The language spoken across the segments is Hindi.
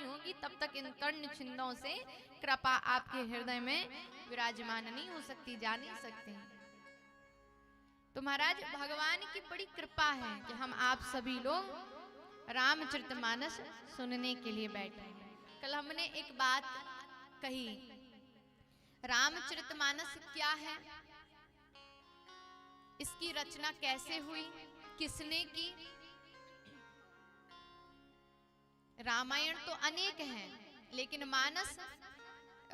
होगी तब तक इन कर्ण छिंदों से कृपा आपके हृदय में विराजमान नहीं हो सकती, जा नहीं सकती। तो महाराज भगवान की बड़ी कृपा है कि हम आप सभी लोग रामचरितमानस सुनने के लिए बैठे हैं। कल हमने एक बात कही, रामचरितमानस क्या है, इसकी रचना कैसे हुई, किसने की। रामायण तो अनेक हैं, लेकिन मानस,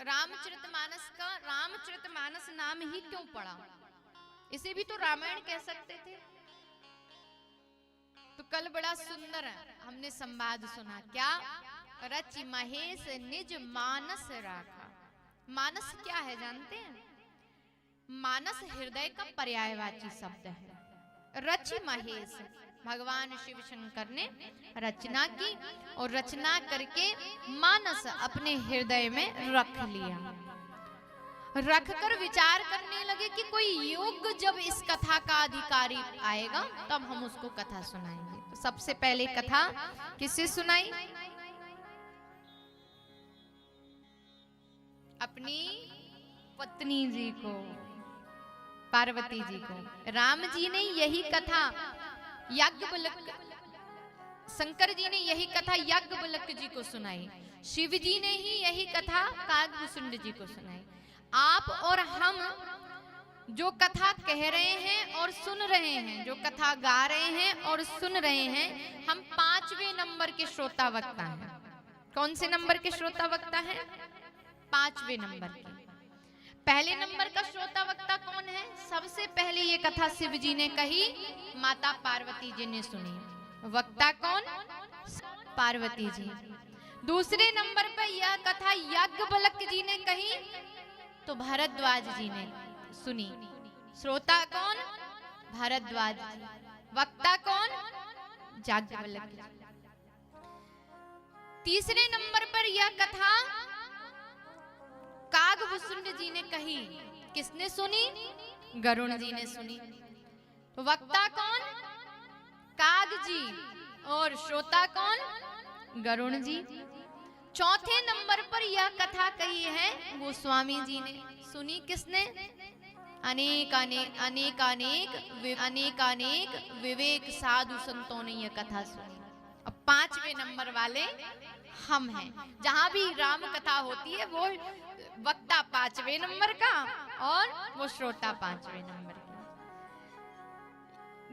रामचरितमानस का रामचरितमानस नाम ही क्यों पड़ा? इसे भी तो रामायण कह सकते थे। तो कल बड़ा सुंदर हमने संवाद सुना, क्या? रचि महेश निज मानस राखा। मानस क्या है जानते हैं? मानस हृदय का पर्यायवाची शब्द है। रचि महेश, भगवान शिव शंकर ने रचना की और रचना करके मानस अपने हृदय में रख लिया। रखकर विचार करने लगे कि कोई युग जब इस कथा का अधिकारी आएगा तब हम उसको कथा सुनाएंगे। तो सबसे पहले कथा किससे सुनाई? अपनी पत्नी जी को, पार्वती जी को। राम जी ने यही कथा याज्ञवल्क्य, शंकर जी ने यही कथा याज्ञवल्क्य जी को सुनाई। शिव जी ने ही यही कथा कागभूषुंड जी को सुनाई। आप और हम जो कथा कह रहे हैं और सुन रहे हैं, जो कथा गा रहे हैं और सुन रहे हैं, हम 5वें नंबर के श्रोता वक्ता हैं। कौन से नंबर के श्रोता वक्ता हैं? 5वें नंबर के। पहले नंबर का श्रोता वक्ता कौन है? सबसे पहले ये कथा शिव जी ने कही, माता पार्वती जी ने सुनी। वक्ता कौन? पार्वती जी। दूसरे नंबर पर यह कथा याज्ञवल्क्य जी ने कही तो भारद्वाज जी ने सुनी। श्रोता कौन? भारद्वाज जी। वक्ता कौन? याज्ञवल्क्य। तीसरे नंबर पर यह कथा कागभूषुंड जी ने कही। किसने सुनी? गरुण जी ने सुनी। तो वक्ता कौन? काग जी और श्रोता कौन? गरुण जी। चौथे नंबर पर यह कथा कही है गोस्वामी जी ने। सुनी किसने? अनेक अनेक अनेक अनेक अनेक अनेक विवेक साधु संतों ने यह कथा सुनी। अब 5वें नंबर वाले हम हैं। जहां भी राम कथा होती है वो वक्ता 5वें नंबर का और वो श्रोता 5वें नंबर का।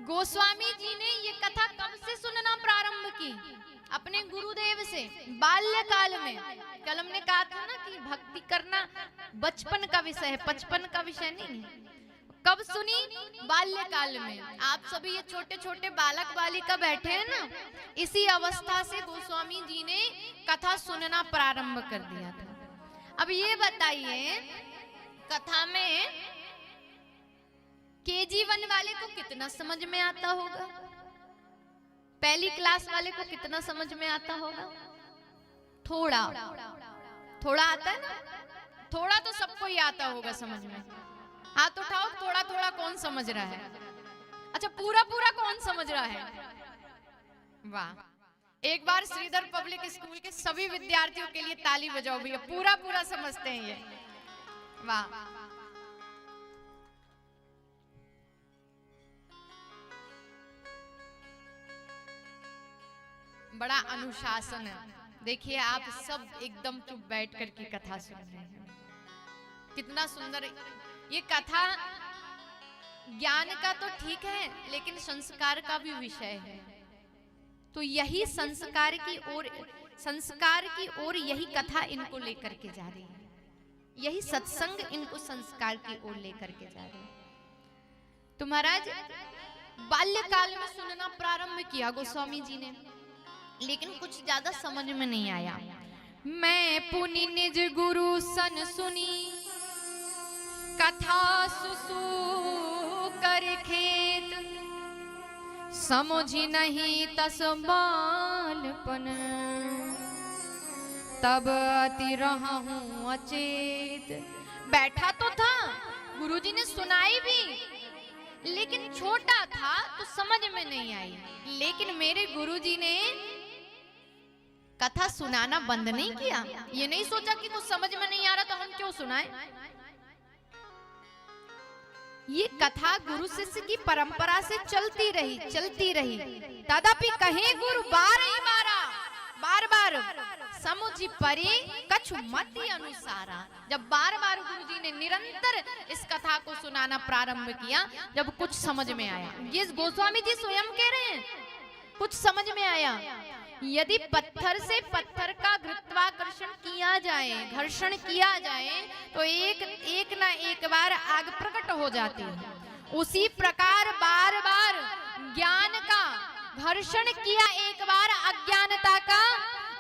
गोस्वामी जी ने ये कथा कब से सुनना प्रारंभ की? अपने गुरुदेव से, बाल्यकाल में। कल हमने कहा था ना कि भक्ति करना बचपन का विषय है, बचपन का विषय नहीं है। कब सुनी? बाल्यकाल में। आप सभी ये छोटे छोटे बालक बालिका बैठे हैं ना, इसी अवस्था से गोस्वामी जी ने कथा सुनना प्रारंभ कर दिया था। अब ये बताइए, कथा में KG1 वाले को कितना समझ में आता होगा? पहली क्लास वाले को कितना समझ में आता होगा? थोड़ा थोड़ा आता है ना? थोड़ा तो सबको ही आता होगा समझ में। हाथ उठाओ, थोड़ा थोड़ा कौन समझ रहा है? अच्छा, पूरा पूरा कौन समझ रहा है? वाह, एक बार श्रीधर पब्लिक स्कूल के सभी विद्यार्थियों के लिए ताली बजाओ भैया, पूरा पूरा समझते हैं ये। वाह, बड़ा अनुशासन है। देखिए आप सब एकदम चुप बैठ कर की कथा सुन रहे हैं। कितना सुंदर ये कथा। ज्ञान का तो ठीक है, लेकिन संस्कार का भी विषय है। तो यही संस्कार की ओर यही कथा इनको लेकर के जा रही है। यही सत्संग इनको संस्कार की ओर लेकर के जा रही है। तो महाराज बाल्यकाल में सुनना प्रारंभ किया गोस्वामी जी ने, लेकिन कुछ ज्यादा समझ में नहीं आया। मैं पुनि निज गुरु सन सुनी, कथा सुसु कर खेत, समझी नहीं तस बालपन, तब अति रहा हूं अचेत। बैठा तो था, गुरुजी ने सुनाई भी, लेकिन छोटा था तो समझ में नहीं आई। लेकिन मेरे गुरुजी ने कथा सुनाना बंद नहीं किया। ये नहीं सोचा कि कुछ समझ में नहीं आ रहा तो हम क्यों सुनाएं। ये कथा गुरु शिष्य की परंपरा से चलती रही। तदपि कहे गुरु बार बार समुझ परे कछु मति अनुसारा। जब बार बार गुरु जी ने निरंतर इस कथा को सुनाना प्रारंभ किया, जब कुछ समझ में आया, ये गोस्वामी जी स्वयं कह रहे हैं, कुछ समझ में आया। यदि पत्थर से पत्थर का गुरुत्वाकर्षण किया जाए, घर्षण किया जाए, तो एक ना एक बार आग प्रकट हो जाती है। उसी प्रकार बार बार ज्ञान का घर्षण किया, एक बार अज्ञानता का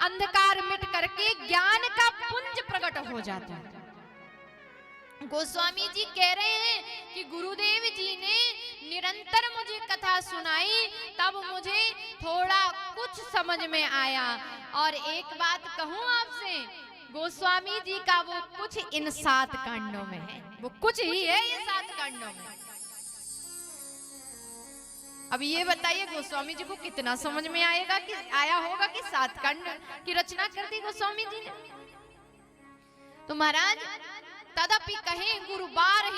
अंधकार मिट करके ज्ञान का पुंज प्रकट हो जाता है। गोस्वामी जी कह रहे हैं कि गुरुदेव जी ने निरंतर मुझे कथा सुनाई, तब मुझे थोड़ा कुछ समझ में आया। और एक बात कहूं आपसे, गोस्वामी जी का वो कुछ इन 7 कांडों में है, वो कुछ ही है ये 7 कांडों में। अब ये बताइए गोस्वामी जी को कितना समझ में आएगा कि आया होगा कि 7 कांड की रचना कर दी गोस्वामी जी ने। तो महाराज तदपि कहे गुरु बार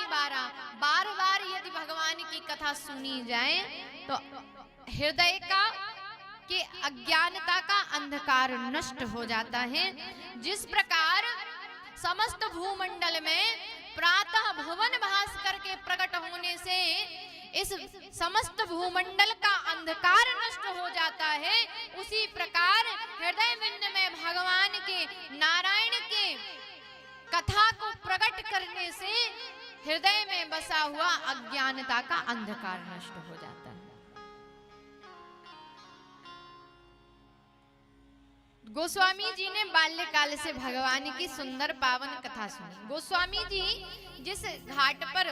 बार यदि भगवान की कथा सुनी जाए तो हृदय का के अज्ञानता का अंधकार नष्ट हो जाता है। जिस प्रकार समस्त भूमंडल में प्रातः भुवन भास्कर के प्रकट होने से इस समस्त भूमंडल का अंधकार नष्ट हो जाता है, उसी प्रकार हृदय बिंद में भगवान के नारायण के कथा को प्रकट करने से हृदय में बसा हुआ अज्ञानता का अंधकार नष्ट हो जाता है। गोस्वामी जी ने बाल्यकाल से भगवान की सुंदर पावन कथा सुनी। गोस्वामी जी जिस घाट पर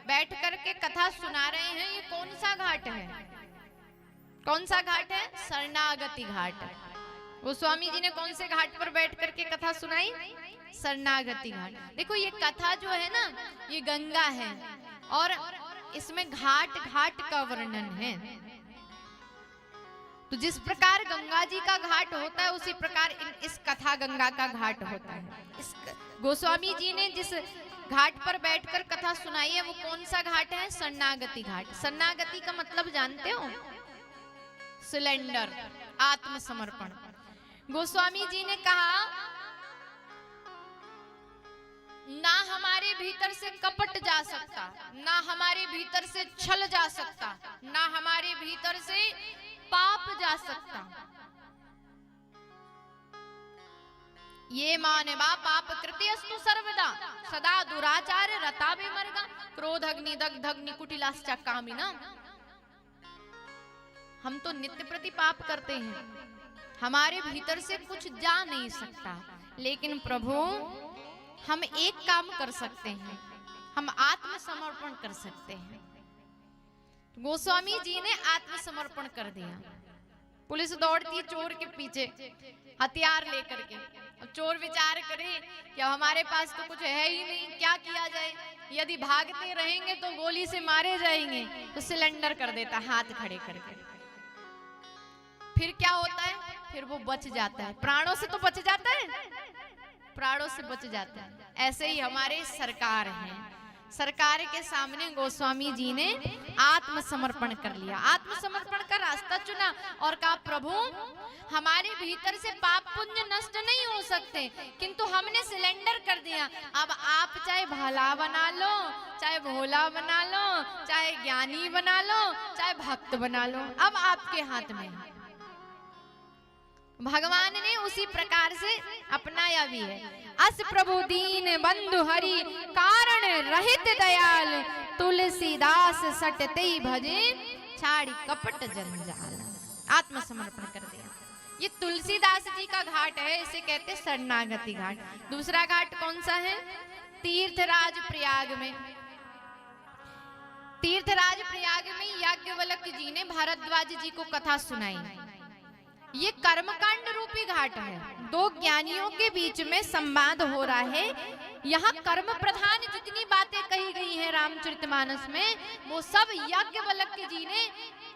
बैठ करके कथा सुना रहे हैं, ये कौन सा घाट है? कौन सा घाट है? शरणागति घाट। गोस्वामी जी ने कौन से घाट पर बैठ करके कथा सुनाई? शरणागति घाट। देखो ये कथा जो है ना, ये गंगा है और इसमें घाट घाट का वर्णन है। तो जिस प्रकार गंगा जी का घाट होता है, उसी प्रकार इस कथा गंगा का घाट होता है। इस गोस्वामी जी ने जिस घाट पर बैठकर कथा सुनाई है, वो कौन सा घाट है? शरणागति घाट। शरणागति का मतलब जानते हो? सिलेंडर, आत्मसमर्पण। गोस्वामी जी ने कहा, ना हमारे भीतर से कपट जा सकता, ना हमारे भीतर से छल जा सकता, ना हमारे भीतर से पाप जा सकता। ये मानवा पाप कृत्यस्तु सर्वदा सदा दुराचार रता विमर्गा क्रोधग्नि दग्धग्नि कुटिलाश्च कामिना। हम तो नित्य प्रति पाप करते हैं, हमारे भीतर से कुछ जा नहीं सकता, लेकिन प्रभु हम एक काम कर सकते हैं, हम आत्मसमर्पण कर सकते हैं। गोस्वामी जी ने आत्मसमर्पण कर दिया। पुलिस दौड़ती है चोर के पीछे हथियार लेकर के। अब चोर विचार करे कि हमारे पास तो कुछ है ही नहीं, क्या किया जाए? यदि भागते रहेंगे तो गोली से मारे जाएंगे, तो सिलेंडर कर देता हाथ खड़े करके। फिर क्या होता है? फिर वो बच जाता है, प्राणों से तो बच जाता है, प्राणों से बच जाता है। ऐसे ही हमारे सरकार हैं, सरकार के सामने गोस्वामी जी ने आत्मसमर्पण कर लिया, आत्मसमर्पण का रास्ता चुना और कहा, प्रभु हमारे भीतर से पाप पुण्य नष्ट नहीं हो सकते, किंतु हमने सिलेंडर कर दिया। अब आप चाहे भला बना लो, चाहे भोला बना लो, चाहे ज्ञानी बना लो, चाहे भक्त बना लो, अब आपके हाथ में है। भगवान ने उसी प्रकार से अपनाया भी है। अस प्रभु दीन बंधु हरि कारण रहित दयाल तुलसीदास सटते भजे छाड़ी कपट जंजाल। आत्मसमर्पण कर दिया। ये तुलसीदास जी का घाट है, इसे कहते शरणागति घाट। दूसरा घाट कौन सा है? तीर्थराज प्रयाग में। तीर्थराज प्रयाग में याज्ञवल्क्य जी ने भारद्वाज जी को कथा सुनाई। ये कर्मकांड रूपी घाट है, दो ज्ञानियों के बीच में संवाद हो रहा है। यहाँ कर्म प्रधान जितनी बातें कही गई हैं रामचरितमानस में, वो सब याज्ञवल्क्य जी ने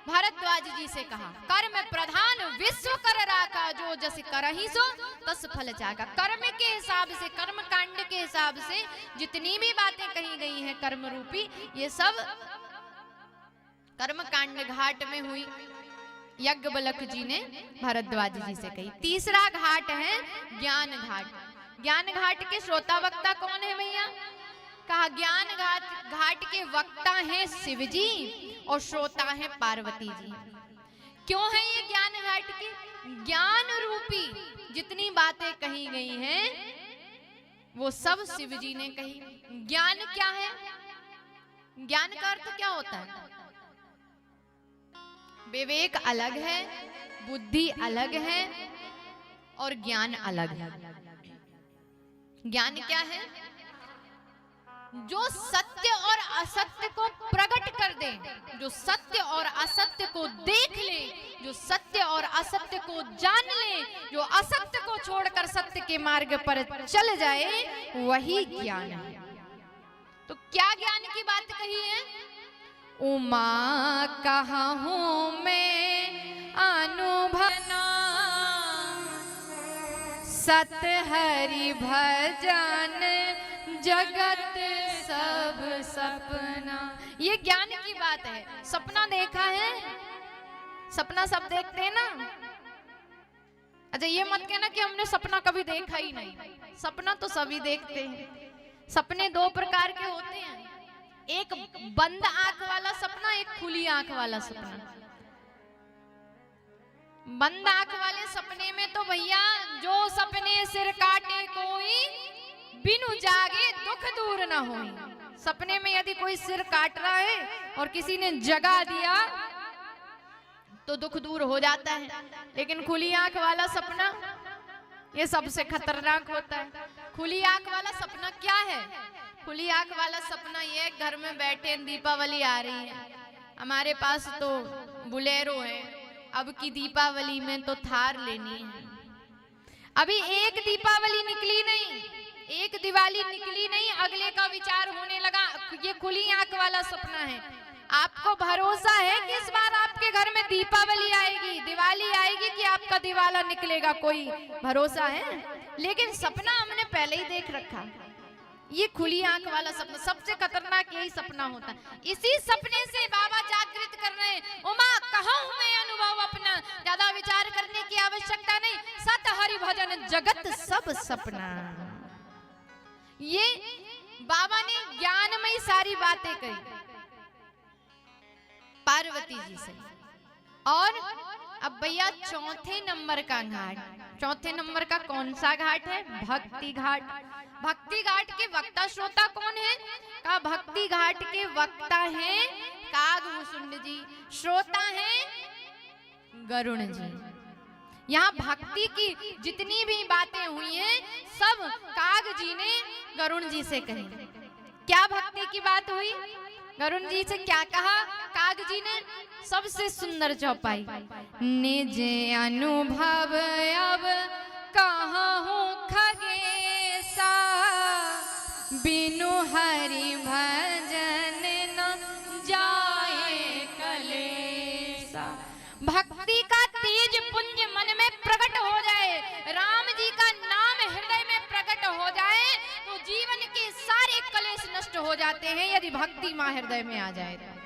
भारद्वाज जी से कहा, कर्म प्रधान विश्व कर राका, जो जस करहि सो तस फल चाका। कर्म के हिसाब से, कर्म कांड के हिसाब से जितनी भी बातें कही गई हैं कर्म रूपी, ये सब कर्म कांड घाट में हुई, यज्ञवल्क्य जी ने भारद्वाज जी से कही। तीसरा घाट है ज्ञान घाट। ज्ञान घाट के श्रोता वक्ता कौन है भैया? कहा ज्ञान घाट के वक्ता हैं शिव जी और श्रोता हैं पार्वती जी। क्यों है ये ज्ञान घाट की? ज्ञान रूपी जितनी बातें कही गई हैं वो सब शिव जी ने कही। ज्ञान क्या है? ज्ञान का अर्थ क्या होता है? विवेक अलग है, बुद्धि अलग है और ज्ञान अलग है। ज्ञान क्या है? जो सत्य और असत्य को प्रकट कर दे, जो सत्य और असत्य को देख ले, जो सत्य और असत्य को जान ले, जो असत्य को छोड़कर सत्य के मार्ग पर चल जाए, वही ज्ञान है। तो क्या ज्ञान की बात कही है? उमा कहाँ हूँ मैं अनुभवना, सत हरि भजन जगत सब सपना। ये ज्ञान की बात है। सपना देखा है? सपना सब देखते हैं ना। अच्छा ये मत कहना कि हमने सपना कभी देखा ही नहीं। सपना तो सभी देखते हैं। सपने दो प्रकार के होते हैं, एक बंद आंख वाला सपना, एक खुली आंख वाला सपना। बंद आंख वाले सपने में तो भैया जो सपने सिर काटे कोई, बिनु जागे दुख दूर न होई। सपने में यदि कोई सिर काट रहा है और किसी ने जगा दिया तो दुख दूर हो जाता है। लेकिन खुली आंख वाला सपना ये सबसे खतरनाक होता है। खुली आंख वाला सपना क्या है? खुली आंख वाला सपना ये, घर में बैठे दीपावली आ रही है, हमारे पास तो बुलेरो है, अब की दीपावली में तो थार लेनी है। अभी एक दीपावली निकली नहीं, एक दिवाली निकली नहीं, अगले का विचार होने लगा। ये खुली आंख वाला सपना है। आपको भरोसा है कि इस बार आपके घर में दीपावली आएगी, दिवाली आएगी कि आपका दिवाला निकलेगा? कोई भरोसा है? लेकिन सपना हमने पहले ही देख रखा। ये खुली आंख वाला सपना सबसे खतरनाक यही सपना होता है। इसी सपने से बाबा जागृत कर रहे हैं, उमा कहाँ हूं मैं अनुभव अपना, ज्यादा विचार करने की आवश्यकता नहीं, सत हरि भजन जगत सब सपना। ये बाबा ने ज्ञानमयी सारी बातें कही पार्वती जी से। और अब भैया चौथे नंबर का घाट, चौथे नंबर का कौन सा घाट है? भक्ति घाट। भक्ति घाट के वक्ता श्रोता कौन है? का भक्ति घाट के वक्ता हैं कागभूषुंड जी, श्रोता हैं गरुण जी। यहाँ भक्ति की जितनी भी बातें हुई हैं सब काग जी ने गरुण जी से कही। क्या भक्ति की बात हुई? गरुण जी से क्या कहा काग जी ने? सबसे सुंदर चौपाई, निज अनुभव अब कहाँ हूँ खगेसा, बिनु हरि भजन न जाए कलेसा। भक्ति का तेज पुंज मन में प्रकट हो जाए, राम जी का नाम हृदय में प्रकट हो जाए तो जीवन के सारे कलेश नष्ट हो जाते हैं। यदि भक्ति मां हृदय में आ जाए तो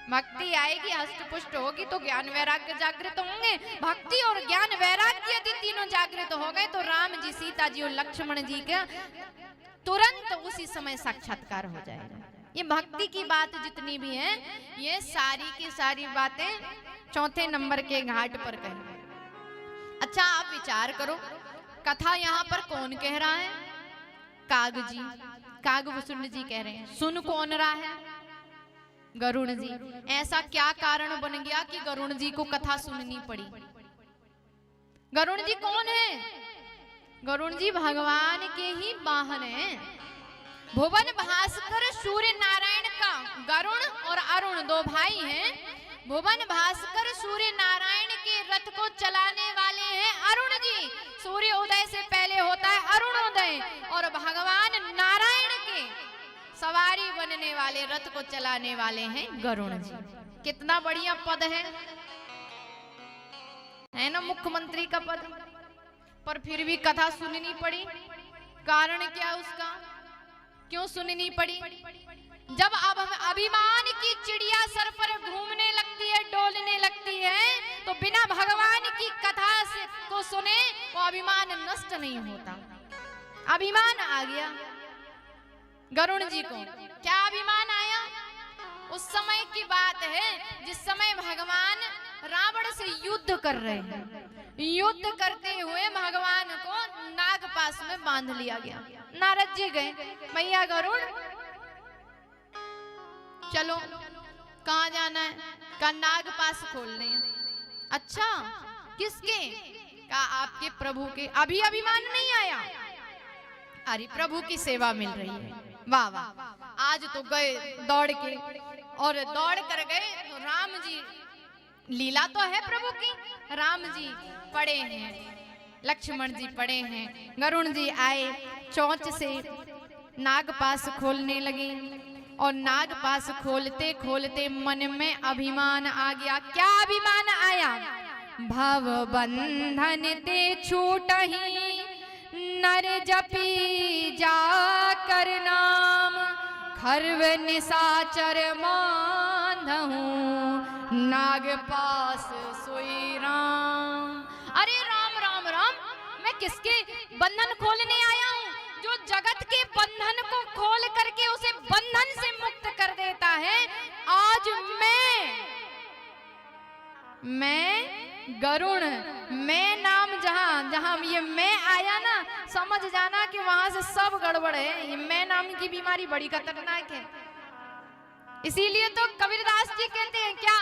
भक्ति आएगी, हष्ट पुष्ट होगी तो ज्ञान वैराग्य जागृत होंगे। भक्ति और ज्ञान वैराग्य यदि तीनों जागृत हो गए तो राम जी, सीता जी और लक्ष्मण जी का तुरंत उसी समय साक्षात्कार हो जाएगा। ये भक्ति की बात जितनी भी है ये सारी की सारी बातें चौथे नंबर के घाट पर कही। अच्छा आप विचार करो, कथा यहाँ पर कौन कह रहा है? काग जी, कागभूषुंड जी कह रहे हैं। सुन कौन रहा है? गरुण जी। ऐसा क्या कारण बन गया कि गरुण जी को कथा सुननी पड़ी? गरुण जी कौन है? गरुण जी भगवान के ही वाहन हैं। भुवन भास्कर सूर्य नारायण का, गरुण और अरुण दो भाई हैं। भुवन भास्कर सूर्य नारायण के रथ को चलाने वाले हैं अरुण जी। सूर्य उदय से पहले होता है अरुणोदय, और भगवान नारायण के सवारी बनने वाले, रथ को चलाने वाले हैं गरुण जी। कितना बढ़िया पद है ना मुख्यमंत्री का पद, पर फिर भी कथा सुननी पड़ी। कारण क्या उसका, क्यों सुननी पड़ी? जब अब अभिमान की चिड़िया सर पर घूमने लगती है, डोलने लगती है, तो बिना भगवान की कथा से को सुने वो अभिमान नष्ट नहीं होता। अभिमान आ गया गरुण जी को। क्या अभिमान आया? उस समय की बात है जिस समय भगवान रावण से युद्ध कर रहे हैं। युद्ध करते हुए भगवान को नागपाश में बांध लिया गया। नारद जी गए, मैया गरुड़ चलो, कहाँ जाना है? का नागपाश खोलने। अच्छा, किसके? का आपके प्रभु के। अभी अभिमान नहीं आया, अरे प्रभु की सेवा मिल रही है। वाह वाह, आज तो गए दौड़ के, और दौड़ कर गए तो राम जी, लीला तो है प्रभु की, राम जी पड़े हैं, लक्ष्मण जी पड़े हैं, गरुण जी आए, चोंच से नागपाश खोलने लगे, और नागपाश खोलते खोलते मन में अभिमान आ गया। क्या अभिमान आया? भव बंधन ते छूटहि, नर जपी जाकर नाम, खर्व निशाचर मांधहु, नागपाश सोई राम। अरे राम राम राम, मैं किसके बंधन खोलने आया हूँ? जो जगत के बंधन को खोल करके उसे बंधन से मुक्त कर देता है। आज मैं गरुण, मैं नाम जहां जहां ये मैं आया ना, समझ जाना कि वहां से सब गड़बड़ है। ये मैं नाम की बीमारी बड़ी खतरनाक है। इसीलिए तो कबीरदास जी कहते हैं क्या,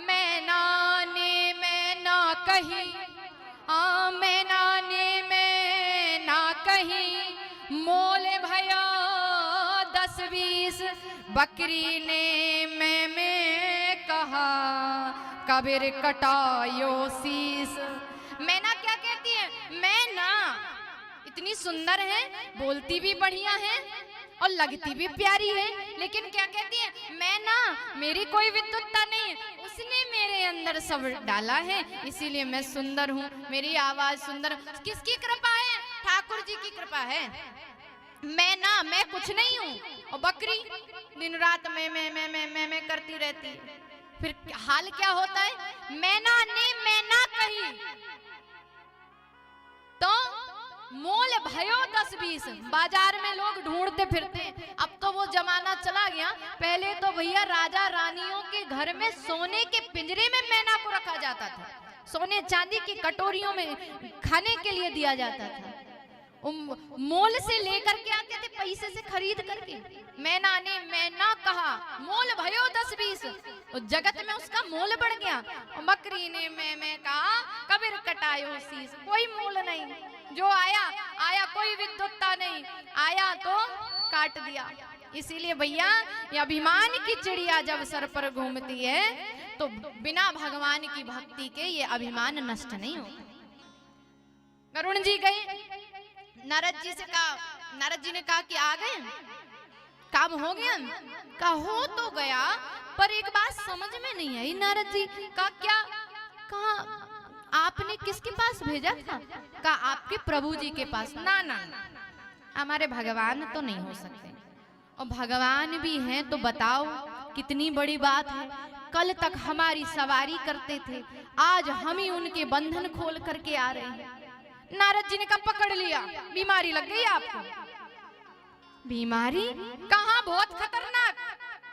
मैं नाने मैं ना कही, मैं नाने मैं ना कही, मोल भया 10-20, बकरी ने मैं कहा, कबीर कटायो शीस। मैना क्या कहती है? मैना इतनी सुंदर है, बोलती भी बढ़िया है और लगती भी प्यारी है, लेकिन क्या कहती है? मैना मेरी कोई विद्वत्ता नहीं है, उसने मेरे अंदर सब डाला है, इसीलिए मैं सुंदर हूँ, मेरी आवाज सुंदर। किसकी कृपा है? ठाकुर जी की कृपा है। मैं कुछ नहीं हूँ, और बकरी दिन रात मैं करती रहती है। फिर हाल क्या होता है? मैना ने मैना कही तो मोल भयो 10-20, बाजार में लोग ढूंढते फिरते। अब तो वो जमाना चला गया। पहले तो भैया राजा रानियों के घर में सोने के पिंजरे में मैना को रखा जाता था, सोने चांदी की कटोरियों में खाने के लिए दिया जाता था। मोल से लेकर के आते थे, पैसे से खरीद करके। मैना ने मैना कहा, मोल भयो 10-20, तो जगत में उसका मोल बढ़ गया। और बकरी ने मैं कहा, कबीर कटायो शीस। कोई मोल नहीं, जो आया आया, कोई विद्वत्ता नहीं, आया तो काट दिया। इसीलिए भैया ये अभिमान की चिड़िया जब सर पर घूमती है तो बिना भगवान की भक्ति के ये अभिमान नष्ट नहीं होता। गरुण जी गए, नारद जी से कहा, नारद जी ने कहा कि आ गए, काम हो गया? कहा हो तो गया, पर एक बात समझ में नहीं आई नारद जी। कहा क्या? कहा आपने किसके पास भेजा था? कहा आपके प्रभु जी के पास। ना ना, हमारे भगवान तो नहीं हो सकते, और भगवान भी हैं तो बताओ कितनी बड़ी बात है। कल तक हमारी सवारी करते थे, आज हम ही उनके बंधन खोल करके आ रहे हैं। नारद जी ने कहा पकड़ लिया, बीमारी लग गई आपको। बीमारी कहाँ? बहुत खतरनाक,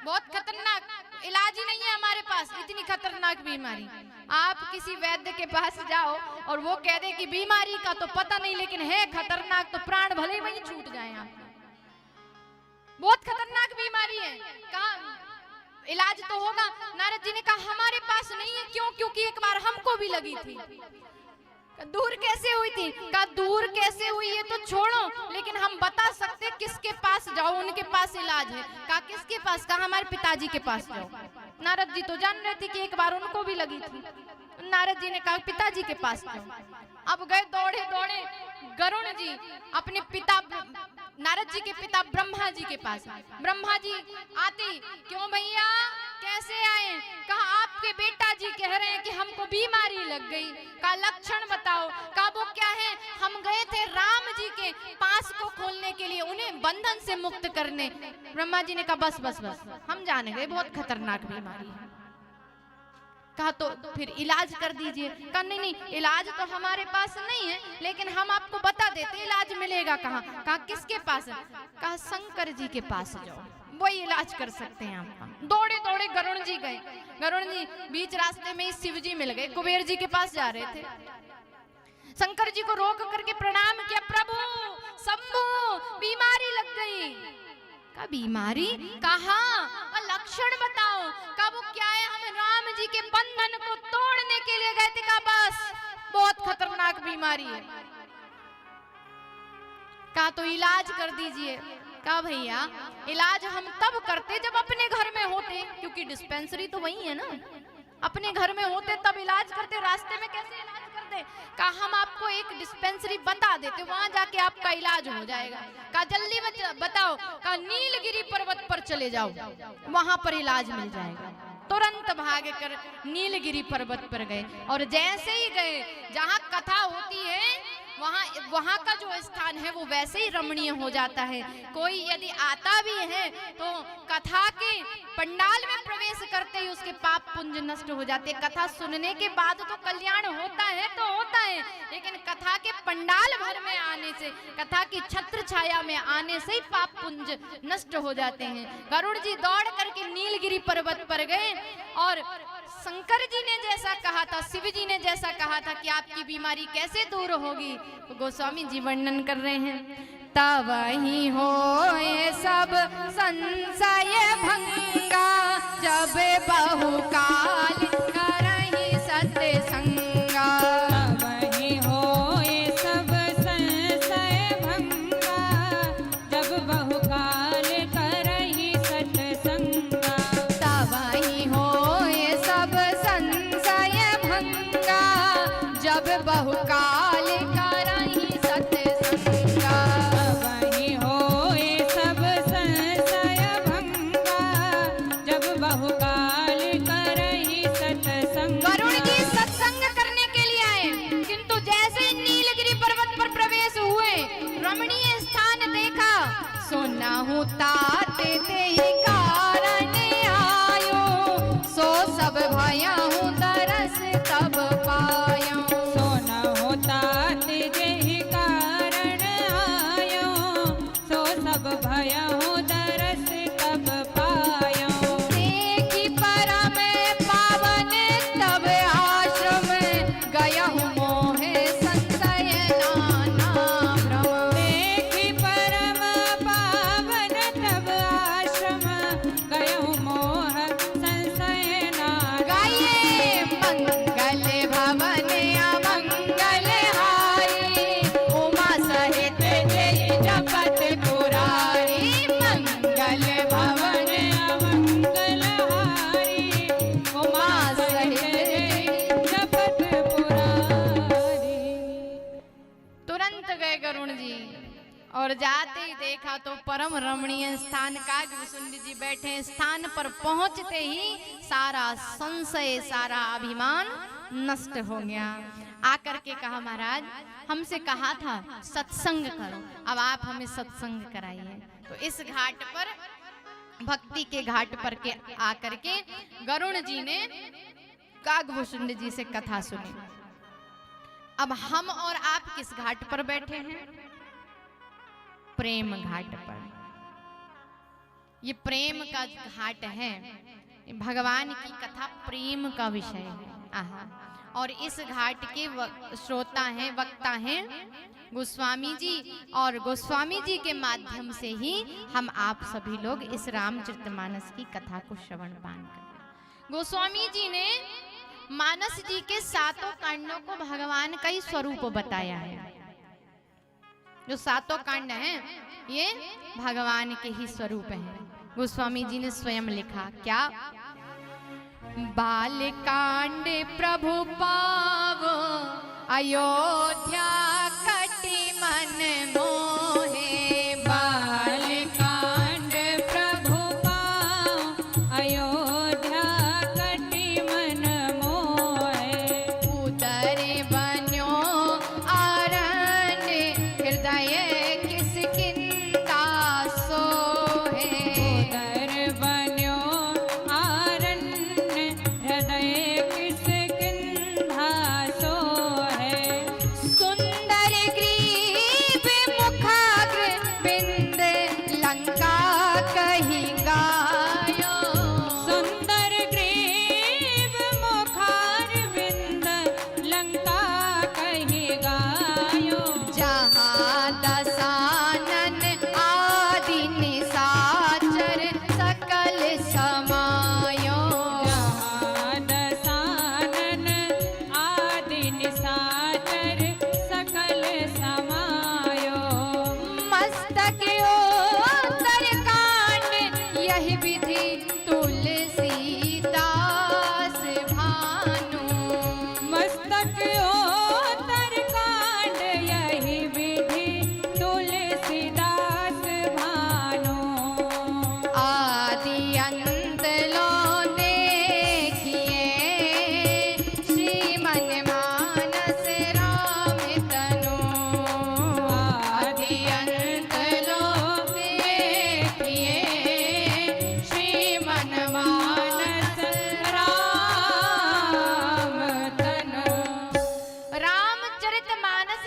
बहुत खतरनाक, इलाज ही नहीं है हमारे पास, इतनी खतरनाक बीमारी। आप किसी वैद्य के पास जाओ और वो कह दे कि बीमारी का तो पता नहीं, लेकिन है खतरनाक, तो प्राण भले वहीं छूट जाए आपके। बहुत खतरनाक बीमारी है। कहा इलाज तो होगा? नारद जी ने कहा हमारे पास नहीं है। क्यों? क्योंकि एक बार हमको भी लगी थी। दूर कैसे हुई थी? कहा दूर कैसे हुई है तो छोड़ो, लेकिन हम बता सकते किसके पास जाओ, उनके पास इलाज है। कहा किसके पास? कहा हमारे पिताजी के पास जाओ। नारद जी तो जान रहे थे कि एक बार उनको भी लगी थी। नारद जी ने कहा पिताजी के पास जाओ। अब गए दौड़े दौड़े गरुण जी अपने पिता नारद जी के पिता ब्रह्मा जी के पास। ब्रह्मा जी आते, क्यों भैया कैसे आए? कहा आपके बेटा जी कह रहे हैं कि हमको बीमारी लग गई। कहा लक्षण बताओ। कहा वो क्या है? हम गए थे राम जी के पास को खोलने के लिए, उन्हें बंधन से मुक्त करने। ब्रह्मा जी ने कहा बस बस बस, हम जान गए, बहुत खतरनाक बीमारी है। कहा तो फिर इलाज कर दीजिए। कहा नहीं नहीं, इलाज तो हमारे पास नहीं है, लेकिन हम आपको बता देते इलाज मिलेगा कहाँ। कहा किसके पास? कहा शंकर जी के पास जाओ, वही इलाज कर सकते हैं आपका। दौड़े दौड़े गरुण जी गए। गरुण जी बीच रास्ते में शिव जी मिल गए, कुबेर जी के पास जा रहे थे। शंकर जी को रोक करके प्रणाम किया, प्रभु शंभु बीमारी लग गई। कहा बीमारी? कहा लक्षण बताओ। कहा वो क्या है? हम राम जी के बंधन को तोड़ने के लिए गए थे। कहा बस बहुत खतरनाक बीमारी है। कहा तो इलाज कर दीजिए। कहा भैया इलाज हम तब करते जब अपने घर में होते, क्योंकि डिस्पेंसरी तो वही है ना। अपने घर में होते तब इलाज करते, रास्ते में कैसे इलाज करते? कहा हम आपको एक डिस्पेंसरी बता देते, वहां जाके आपका इलाज हो जाएगा। कहा जल्दी बताओ। कहा नीलगिरी पर्वत पर चले जाओ, वहां पर इलाज मिल जाएगा। तुरंत भाग कर नीलगिरी पर्वत पर गए, और जैसे ही गए जहां कथा होती है वहां का जो स्थान है वो वैसे ही रमणीय हो जाता है। कोई यदि आता भी है तो कथा के पंडाल में प्रवेश करते ही उसके पाप पुंज नष्ट हो जाते। कथा सुनने के बाद तो कल्याण होता है तो होता है, लेकिन कथा के पंडाल भर में आने से, कथा की छत्र छाया में आने से ही पाप पुंज नष्ट हो जाते हैं। गरुड़ जी दौड़ करके नीलगिरी पर्वत पर गए, और शंकर जी ने जैसा कहा था, शिव जी ने जैसा कहा था कि आपकी बीमारी कैसे दूर होगी, तो गोस्वामी जी वर्णन कर रहे हैं। तब ही हो ये सब संशय भंगा, जब बहुकाल करहि सत्संगा। तब ही हो ये सब संशय भंगा, जब बहुकाल करहि सत्संगा। तब ही हो ये सब संशय भंगा, जब बहुकाल करहि सत्संगा। तब ही हो ये सब संशय भंगा, जब बहुकाल करहि सत्संगा। वरुण जी सत्संग करने के लिए आए, किंतु जैसे नीलगिरी पर्वत पर प्रवेश हुए, रमणीय स्थान देखा, सोना हूँ ताते ते ही कारण आयो, सो सब भया हूँ दरस तब पायो। सोना होता तेहि कारण आयो, सो सब भया हो दरस तब पायो। देखी परम पावन तब आश्रम, गया हूँ मोहे संशय नाना भ्रम। देखि परम पावन तब आश्रम, गयो मोह संशय नाना। गाइए मंगल भवन अमंगल हारी, उमा सहित जय जपत पुरारी। मंगल भवन अमंगल हारी, उमा सहित जपत पुरारी। तुरंत गए गरुण जी, और जाते ही देखा तो परम रमणीय स्थान कागभूषुंड जी बैठे। स्थान पर पहुंचते ही सारा संशय, सारा अभिमान नष्ट हो गया। आकर के कहा महाराज हमसे कहा था सत्संग करो, अब आप हमें सत्संग कराइए। तो इस घाट पर, भक्ति के घाट पर के आकर के गरुण जी ने कागभूषुंड जी से कथा सुनी। अब हम और आप किस घाट पर बैठे हैं? प्रेम घाट पर। ये प्रेम का घाट है, भगवान की कथा प्रेम का विषय है। आहा। और इस घाट के श्रोता हैं, वक्ता हैं गोस्वामी जी, और गोस्वामी जी के माध्यम से ही हम आप सभी लोग इस रामचरितमानस की कथा को श्रवण पान करते। गोस्वामी जी ने मानस जी के सातों कांडों को भगवान का ही स्वरूप बताया है। जो सातों कांड हैं ये भगवान के ही स्वरूप हैं। गोस्वामी जी ने स्वयं लिखा, क्या? बाल कांड प्रभु पावो, अयोध्या कटि मन मोहे।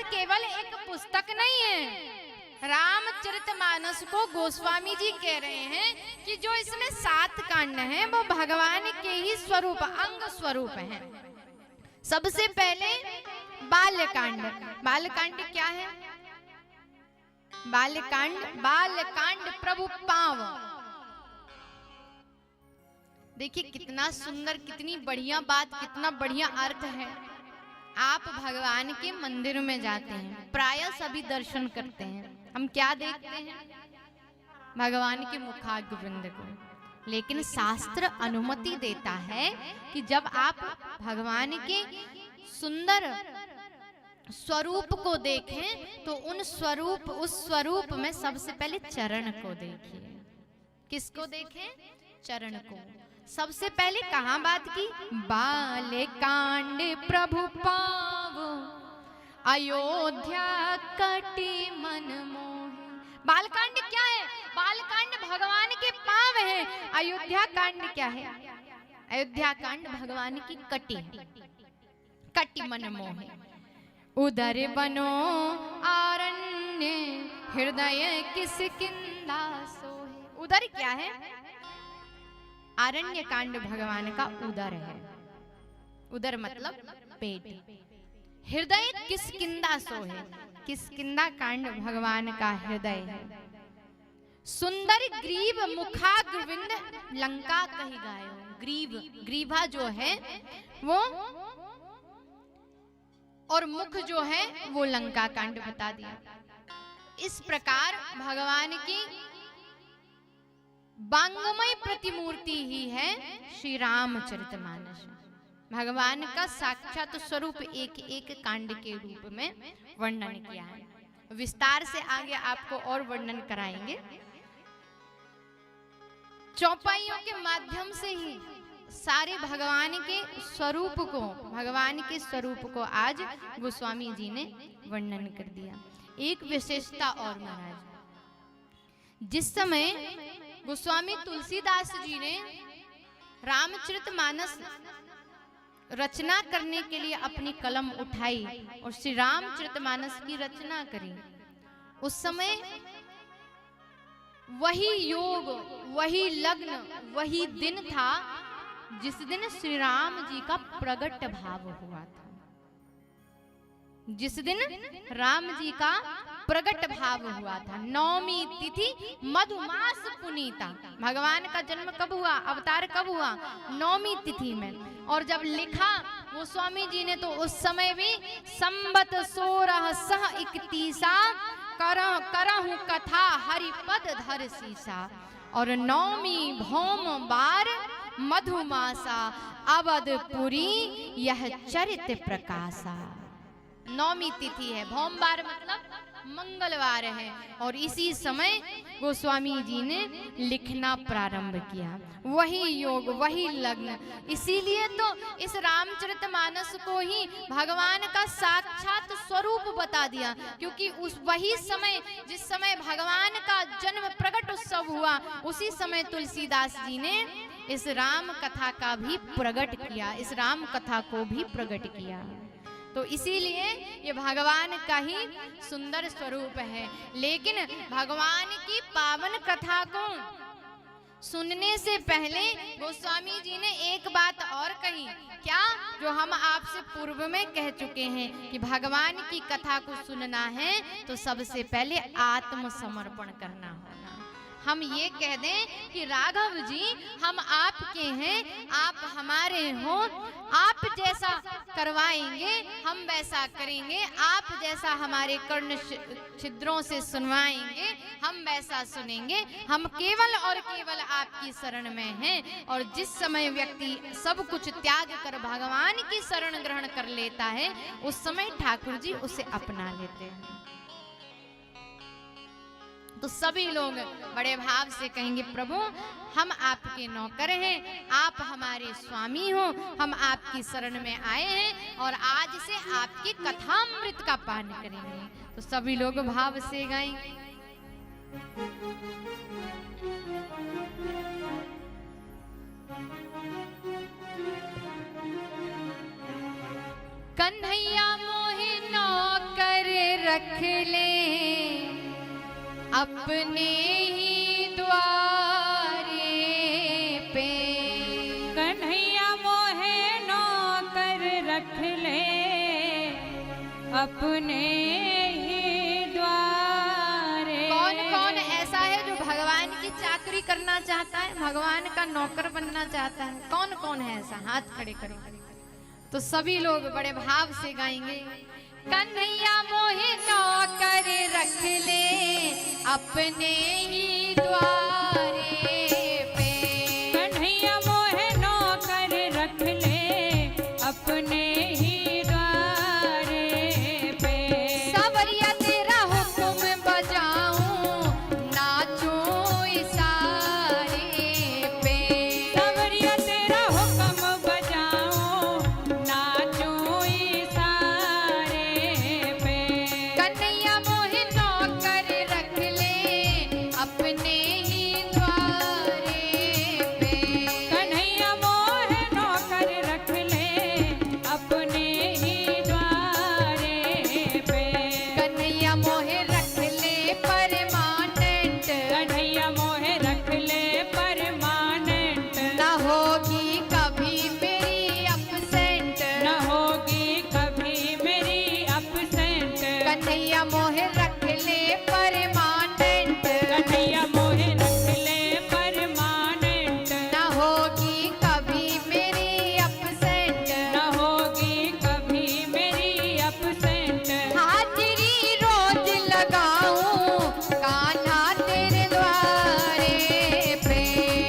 केवल एक पुस्तक नहीं है। रामचरितमानस को गोस्वामी जी कह रहे हैं कि जो इसमें 7 कांड हैं वो भगवान के ही स्वरूप, अंग स्वरूप हैं। सबसे पहले बालकांड। बालकांड क्या है? बालकांड प्रभु पाव। देखिए कितना सुंदर, कितनी बढ़िया बात, कितना बढ़िया अर्थ है। आप भगवान के मंदिर में जाते हैं, प्रायः सभी दर्शन करते हैं, हम क्या देखते हैं? भगवान के मुखारविंद को। लेकिन शास्त्र अनुमति देता है कि जब आप भगवान के सुंदर स्वरूप को देखें तो उस स्वरूप में सबसे पहले चरण को देखिए। किसको देखें? चरण को। सबसे पहले कहाँ बात की? बालकांड प्रभु पाव, अयोध्या कटी मन मोहे। बालकांड क्या है? बालकांड भगवान के पाव है। अयोध्या कांड क्या है? अयोध्या कांड भगवान की कटी मन मोहे। उदर बनो आरण्य, हृदय किसकिंदा सोहे। उदर क्या है? आरण्य कांड भगवान का उदर है। उदर मतलब पेट। हृदय किसकिंदा सोहे। किसकिंदा कांड भगवान का हृदय है। सुंदर ग्रीव मुखाग्रविंद, लंका कही गायो। ग्रीवा जो है वो, और मुख जो है वो लंका कांड बता दिया। इस प्रकार भगवान की वांगमय प्रतिमूर्ति ही है श्री रामचरितमानस। भगवान का साक्षात स्वरूप एक एक कांड के रूप में वर्णन किया है। विस्तार से आगे आपको और वर्णन कराएंगे। चौपाइयों के माध्यम से ही सारे भगवान के स्वरूप को आज गोस्वामी जी ने वर्णन कर दिया। एक विशेषता और महाराज, जिस समय गोस्वामी तुलसीदास जी ने रामचरितमानस रचना करने के लिए अपनी कलम उठाई और श्री रामचरितमानस की रचना करी, उस समय वही योग, वही लग्न, वही दिन था जिस दिन श्री राम जी का प्रगट भाव हुआ था। जिस दिन राम जी का प्रगट भाव हुआ था। नवमी तिथि मधुमास पुनीता। भगवान का जन्म कब हुआ? अवतार कब हुआ? नवमी तिथि में। और जब लिखा गोस्वामी जी ने तो उस समय भी संबत 1631 करहु कथा हरिपद धर सीसा। और नवमी भौम बार मधुमासा, अवधपुरी यह चरित प्रकाशा। नवमी तिथि है, भौमवार मतलब मंगलवार है। और इसी समय गोस्वामी जी ने लिखना प्रारंभ किया। वही योग, वही लग्न। इसीलिए तो इस रामचरितमानस को ही भगवान का साक्षात स्वरूप बता दिया, क्योंकि उस वही समय, जिस समय भगवान का जन्म प्रगट उत्सव हुआ, उसी समय तुलसीदास जी ने इस राम कथा का भी प्रगट किया, इस राम कथा को भी प्रगट किया। तो इसीलिए ये भगवान का ही सुंदर स्वरूप है। लेकिन भगवान की पावन कथा को सुनने से पहले गोस्वामी जी ने एक बात और कही। क्या? जो हम आपसे पूर्व में कह चुके हैं कि भगवान की कथा को सुनना है तो सबसे पहले आत्मसमर्पण करना होगा। हम ये कह दें कि राघव जी हम आपके हैं, आप हमारे हो, आप जैसा करवाएंगे हम वैसा करेंगे, आप जैसा हमारे कर्ण छिद्रों से सुनवाएंगे हम वैसा सुनेंगे। हम केवल और केवल आपकी शरण में हैं। और जिस समय व्यक्ति सब कुछ त्याग कर भगवान की शरण ग्रहण कर लेता है, उस समय ठाकुर जी उसे अपना लेते हैं। तो सभी लोग बड़े भाव से कहेंगे, प्रभु हम आपके नौकर हैं, आप हमारे स्वामी हो, हम आपकी शरण में आए हैं और आज से आपकी कथामृत का पान करेंगे। तो सभी लोग भाव से गाएंगे। कन्हैया मोहे नौकर रख ले अपने ही द्वारे पे। कन्हैया मोहे नौकर रख ले अपने ही द्वारे। कौन कौन ऐसा है जो भगवान की चाकरी करना चाहता है, भगवान का नौकर बनना चाहता है? कौन कौन है ऐसा? हाथ खड़े करो। तो सभी लोग बड़े भाव से गाएंगे, कन्हैया मोहे नौकर रख ले अपने ही द्वारे पे। कन्हैया मोहे नौकर रख ले अपने ही द्वारे पे। सावरिया तेरा हुक्म बजाऊं नाचूं इशारे पे। सावरिया तेरा हुक्म बजाऊं नाचूं इशारे पे। कन्हैया मोहे नौकर रख ले अपने ही द्वारे पे। कन्हैया मोहे नौकर रख ले अपने ही द्वारे पे। कन्हैया मोहे रख ले परमानेंट, कन्हैया मोहे रख ले परमानेंट। ना होगी कभी मेरी अपसेंट। न होगी कभी मेरी अपसेंट। कन्हैया मोहे रख ले परमानेंट, कन्हैया मोहे रख ले परमानेंट। ना होगी कभी मेरी अपसेंट। न होगी कभी मेरी अपसेंट। हाजिरी रोज लगाऊं कान्हा तेरे द्वारे पे।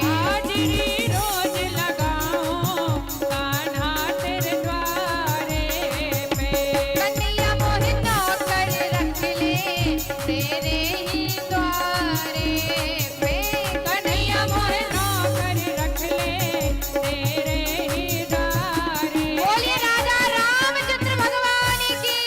हाजिरी रोज लगाऊं कान्हा तेरे द्वारे पे। कन्हैया मोहे नौकर रख ले तेरे ही द्वारे पे। कन्हैया मोहे नौकर रख ले तेरे ही द्वारे। बोलिए राजा रामचंद्र भगवान की।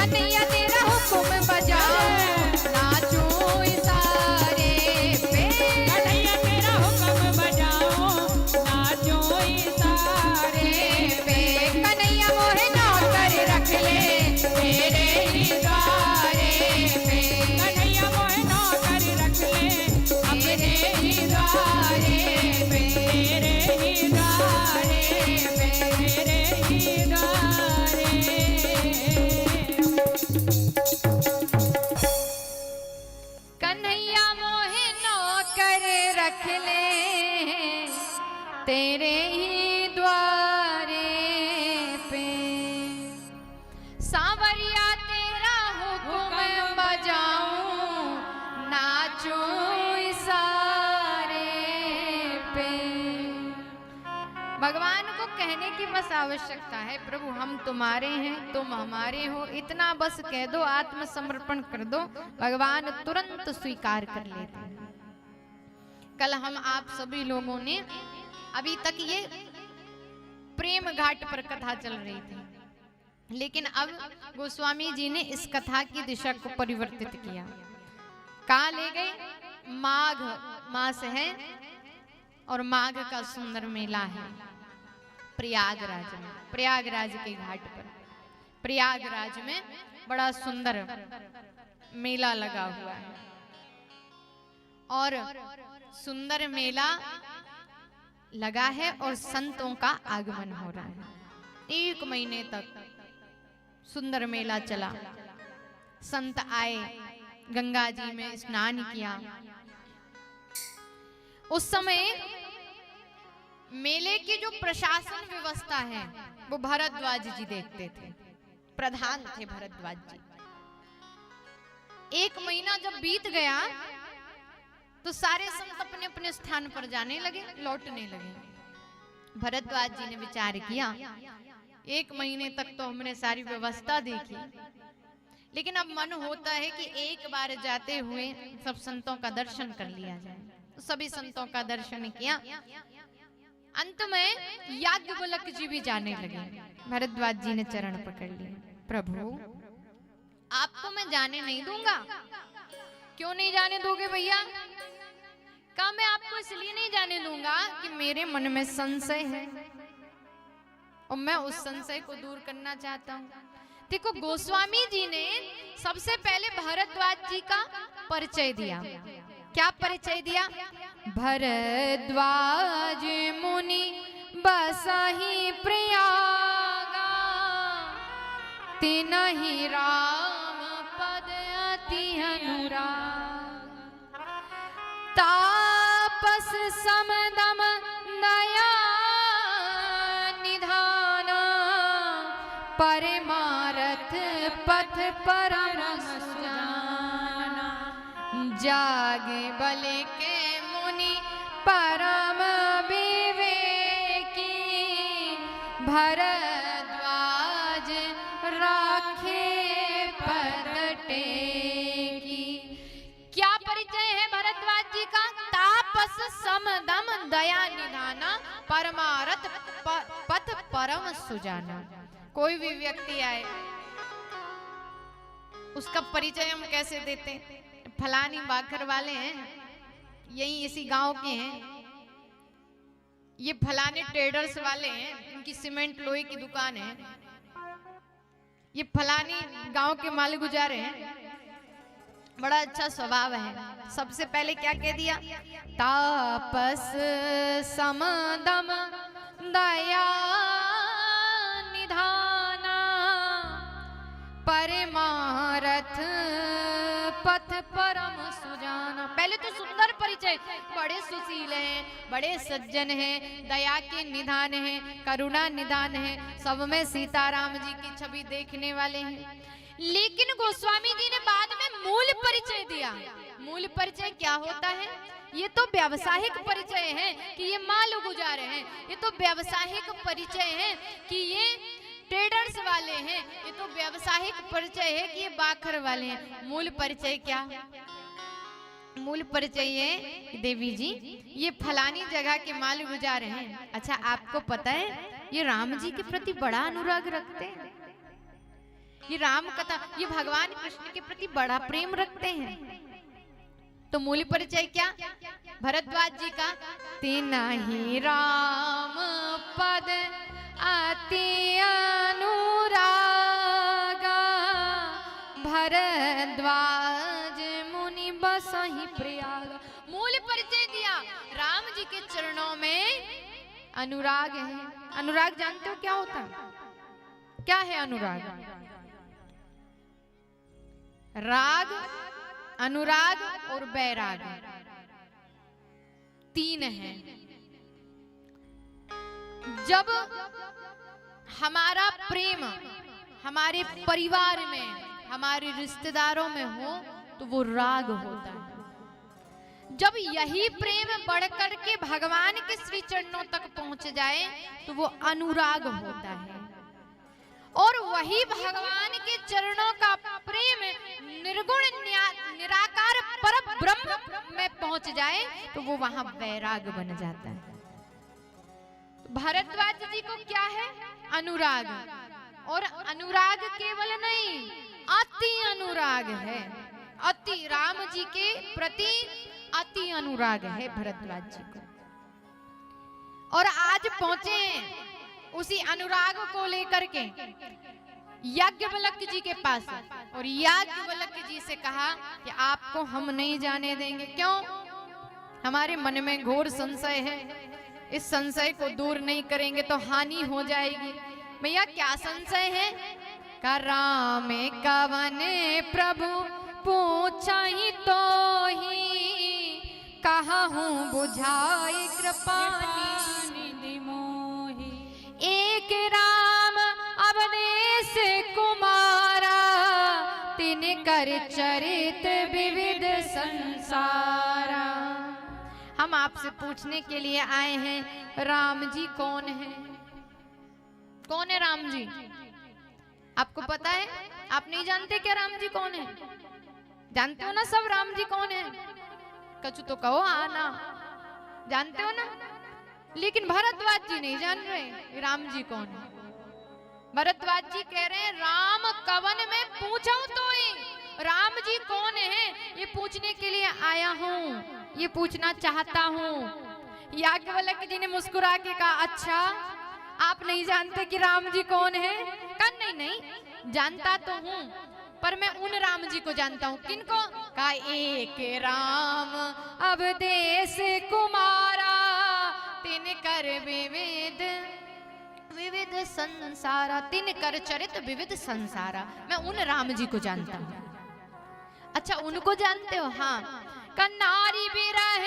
कन्हैया तेरा हुक्म बजाओ नाचो इशारे पे। कन्हैया तेरा हुक्म बजाओ नाचो इशारे पे कन्हैया मोहे नौकर रख ले तेरे ही द्वारे पे। कन्हैया मोहे नौकर रख ले अपने ही द्वारे पे, तेरे ही द्वारे पे, तेरे ही द्वारे। कन्हैया मोहे नौकर रख ले तेरे ही द्वारे पे। सांवरिया तेरा हुक्म बजाऊं नाचो इशारे पे। भगवान को कहने की बस आवश्यकता है, प्रभु हम तुम्हारे हैं तुम हमारे हो, इतना बस कह दो, आत्मसमर्पण कर दो, भगवान तुरंत स्वीकार कर लेते हैं। कल हम आप सभी लोगों ने अभी तक ये प्रेम घाट पर कथा चल रही थी, लेकिन अब गोस्वामी जी ने इस कथा की दिशा को परिवर्तित किया। कहाँ ले गए? माघ मास है और माघ का सुंदर मेला है प्रयागराज में, प्रयागराज के घाट पर। प्रयागराज में बड़ा सुंदर मेला लगा हुआ है और सुंदर मेला लगा है और संतों का आगमन हो रहा है। 1 महीने तक सुंदर मेला चला। संत आए, गंगा जी में स्नान किया। उस समय मेले की जो प्रशासन व्यवस्था है वो भरद्वाज जी देखते थे, प्रधान थे भरद्वाज जी। 1 महीना जब बीत गया तो सारे संत अपने अपने स्थान पर जाने लगे, लौटने लगे। भरद्वाज जी ने विचार किया 1 महीने तक तो हमने सारी व्यवस्था देखी, लेकिन अब मन होता है कि एक बार जाते हुए सब संतों का दर्शन कर लिया जाए। तो सभी संतों का दर्शन किया। अंत में याज्ञवल्क्य जी भी जाने लगे। भरद्वाज जी ने चरण पकड़ लिए, प्रभु आपको मैं जाने नहीं दूंगा। क्यों नहीं जाने दोगे भैया? कहा मैं आपको इसलिए नहीं जाने दूंगा कि मेरे मन में संशय है और मैं उस संशय को दूर करना चाहता हूँ। देखो गोस्वामी जी ने सबसे पहले भरद्वाज जी का परिचय दिया। क्या परिचय दिया? भरद्वाज मुनि बसहि प्रयागा, तिनहि राम पद अति अनुराग। तापस समदम दया निधान, परमारथ पथ परम सुजाना। जागे बल के मुनि परम विवेकी, भरद्वाज राखे पद टेकी। क्या परिचय है भरद्वाज जी का? तापस समदम दया निधाना, परमारथ पथ परम सुजाना। कोई भी व्यक्ति आए उसका परिचय हम कैसे देते हैं? फलानी बाखर वाले हैं, यही इसी गांव के हैं, ये फलाने ट्रेडर्स वाले हैं, इनकी सीमेंट लोहे की दुकान है, ये फलानी गांव के माल गुजारे हैं, बड़ा अच्छा स्वभाव है। सबसे पहले क्या कह दिया? तापस समदम दया निधाना, परमारथ पथ परम सुजाना। पहले तो सुंदर परिचय, बड़े सुशील हैं, बड़े सज्जन हैं, दया के निधान हैं, करुणा निधान है, सब में सीताराम जी की छवि देखने वाले हैं। लेकिन गोस्वामी जी ने बाद में मूल परिचय दिया। मूल परिचय क्या होता है? ये तो व्यावसायिक परिचय है कि ये माल गुजारे हैं, ये तो व्यावसायिक परिचय है कि ये ट्रेडर्स वाले हैं, ये तो व्यावसायिक परिचय है कि ये बाखर वाले हैं। मूल परिचय क्या? मूल परिचय है देवी जी ये फलानी जगह के माल गुजारे हैं। अच्छा आपको पता है ये राम जी के प्रति बड़ा अनुराग रखते हैं, ये राम कथा, ये भगवान कृष्ण के प्रति बड़ा प्रेम रखते हैं। तो मूल परिचय क्या भरद्वाज जी का, तेना ही राम पद अति अनुरागा, भरद्वाज मुनि बसहि प्रयाग। मूल परिचय दिया, राम जी के चरणों में अनुराग है। अनुराग जानते हो क्या होता है? क्या है अनुराग? राग, अनुराग और बैराग, तीन हैं। जब हमारा प्रेम हमारे परिवार में, हमारे रिश्तेदारों में हो तो वो राग होता है। जब यही प्रेम बढ़कर के भगवान के श्री चरणों तक पहुंच जाए तो वो अनुराग होता है। और वही भगवान के चरणों का प्रेम निर्गुण निराकार पर ब्रह्म में पहुंच जाए तो वो वहां वैराग बन जाता है। भरद्वाज जी को क्या है? अनुराग। और अनुराग केवल नहीं, अति अनुराग है। अति, राम जी के प्रति अति अनुराग है भरद्वाज जी को। और आज पहुंचे उसी अनुराग को लेकर के याज्ञवल्क जी के पास, और याज्ञवल्क जी से कहा कि आपको हम नहीं जाने देंगे। क्यों? हमारे मन में घोर संशय है, इस संशय को दूर नहीं करेंगे तो हानि हो जाएगी। भैया क्या संशय है? का राम कवन प्रभु पूछा ही तो ही, कहा हूँ बुझाई कृपा निधि मोहि। एक राम अवनेश कुमारा, तिन कर चरित विविध संसारा। हम आपसे पूछने के लिए आए हैं, राम जी कौन है? कौन है राम जी? आपको पता है? आप नहीं जानते क्या राम जी कौन है? जानते हो ना सब राम जी कौन है? कछु तो कहो आना, जानते हो ना? लेकिन भरद्वाज जी नहीं जान रहे राम जी कौन है। भरद्वाज जी कह रहे हैं राम कवन में पूछो तो ही, राम जी कौन है ये पूछने के लिए आया हूँ, ये पूछना चाहता हूँ। याज्ञवल्क्य जी ने मुस्कुरा के कहा, अच्छा आप नहीं जानते कि राम जी कौन है? कहा नहीं नहीं जानता तो हूँ, पर मैं उन राम जी को जानता हूँ। किनको? कहा एक राम अवदेश कुमारा, तिन कर विविध विविध संसारा। तिन कर चरित विविध संसारा, मैं उन राम जी को जानता हूँ। अच्छा उनको जानते हो? हाँ। कन्नारी बिरह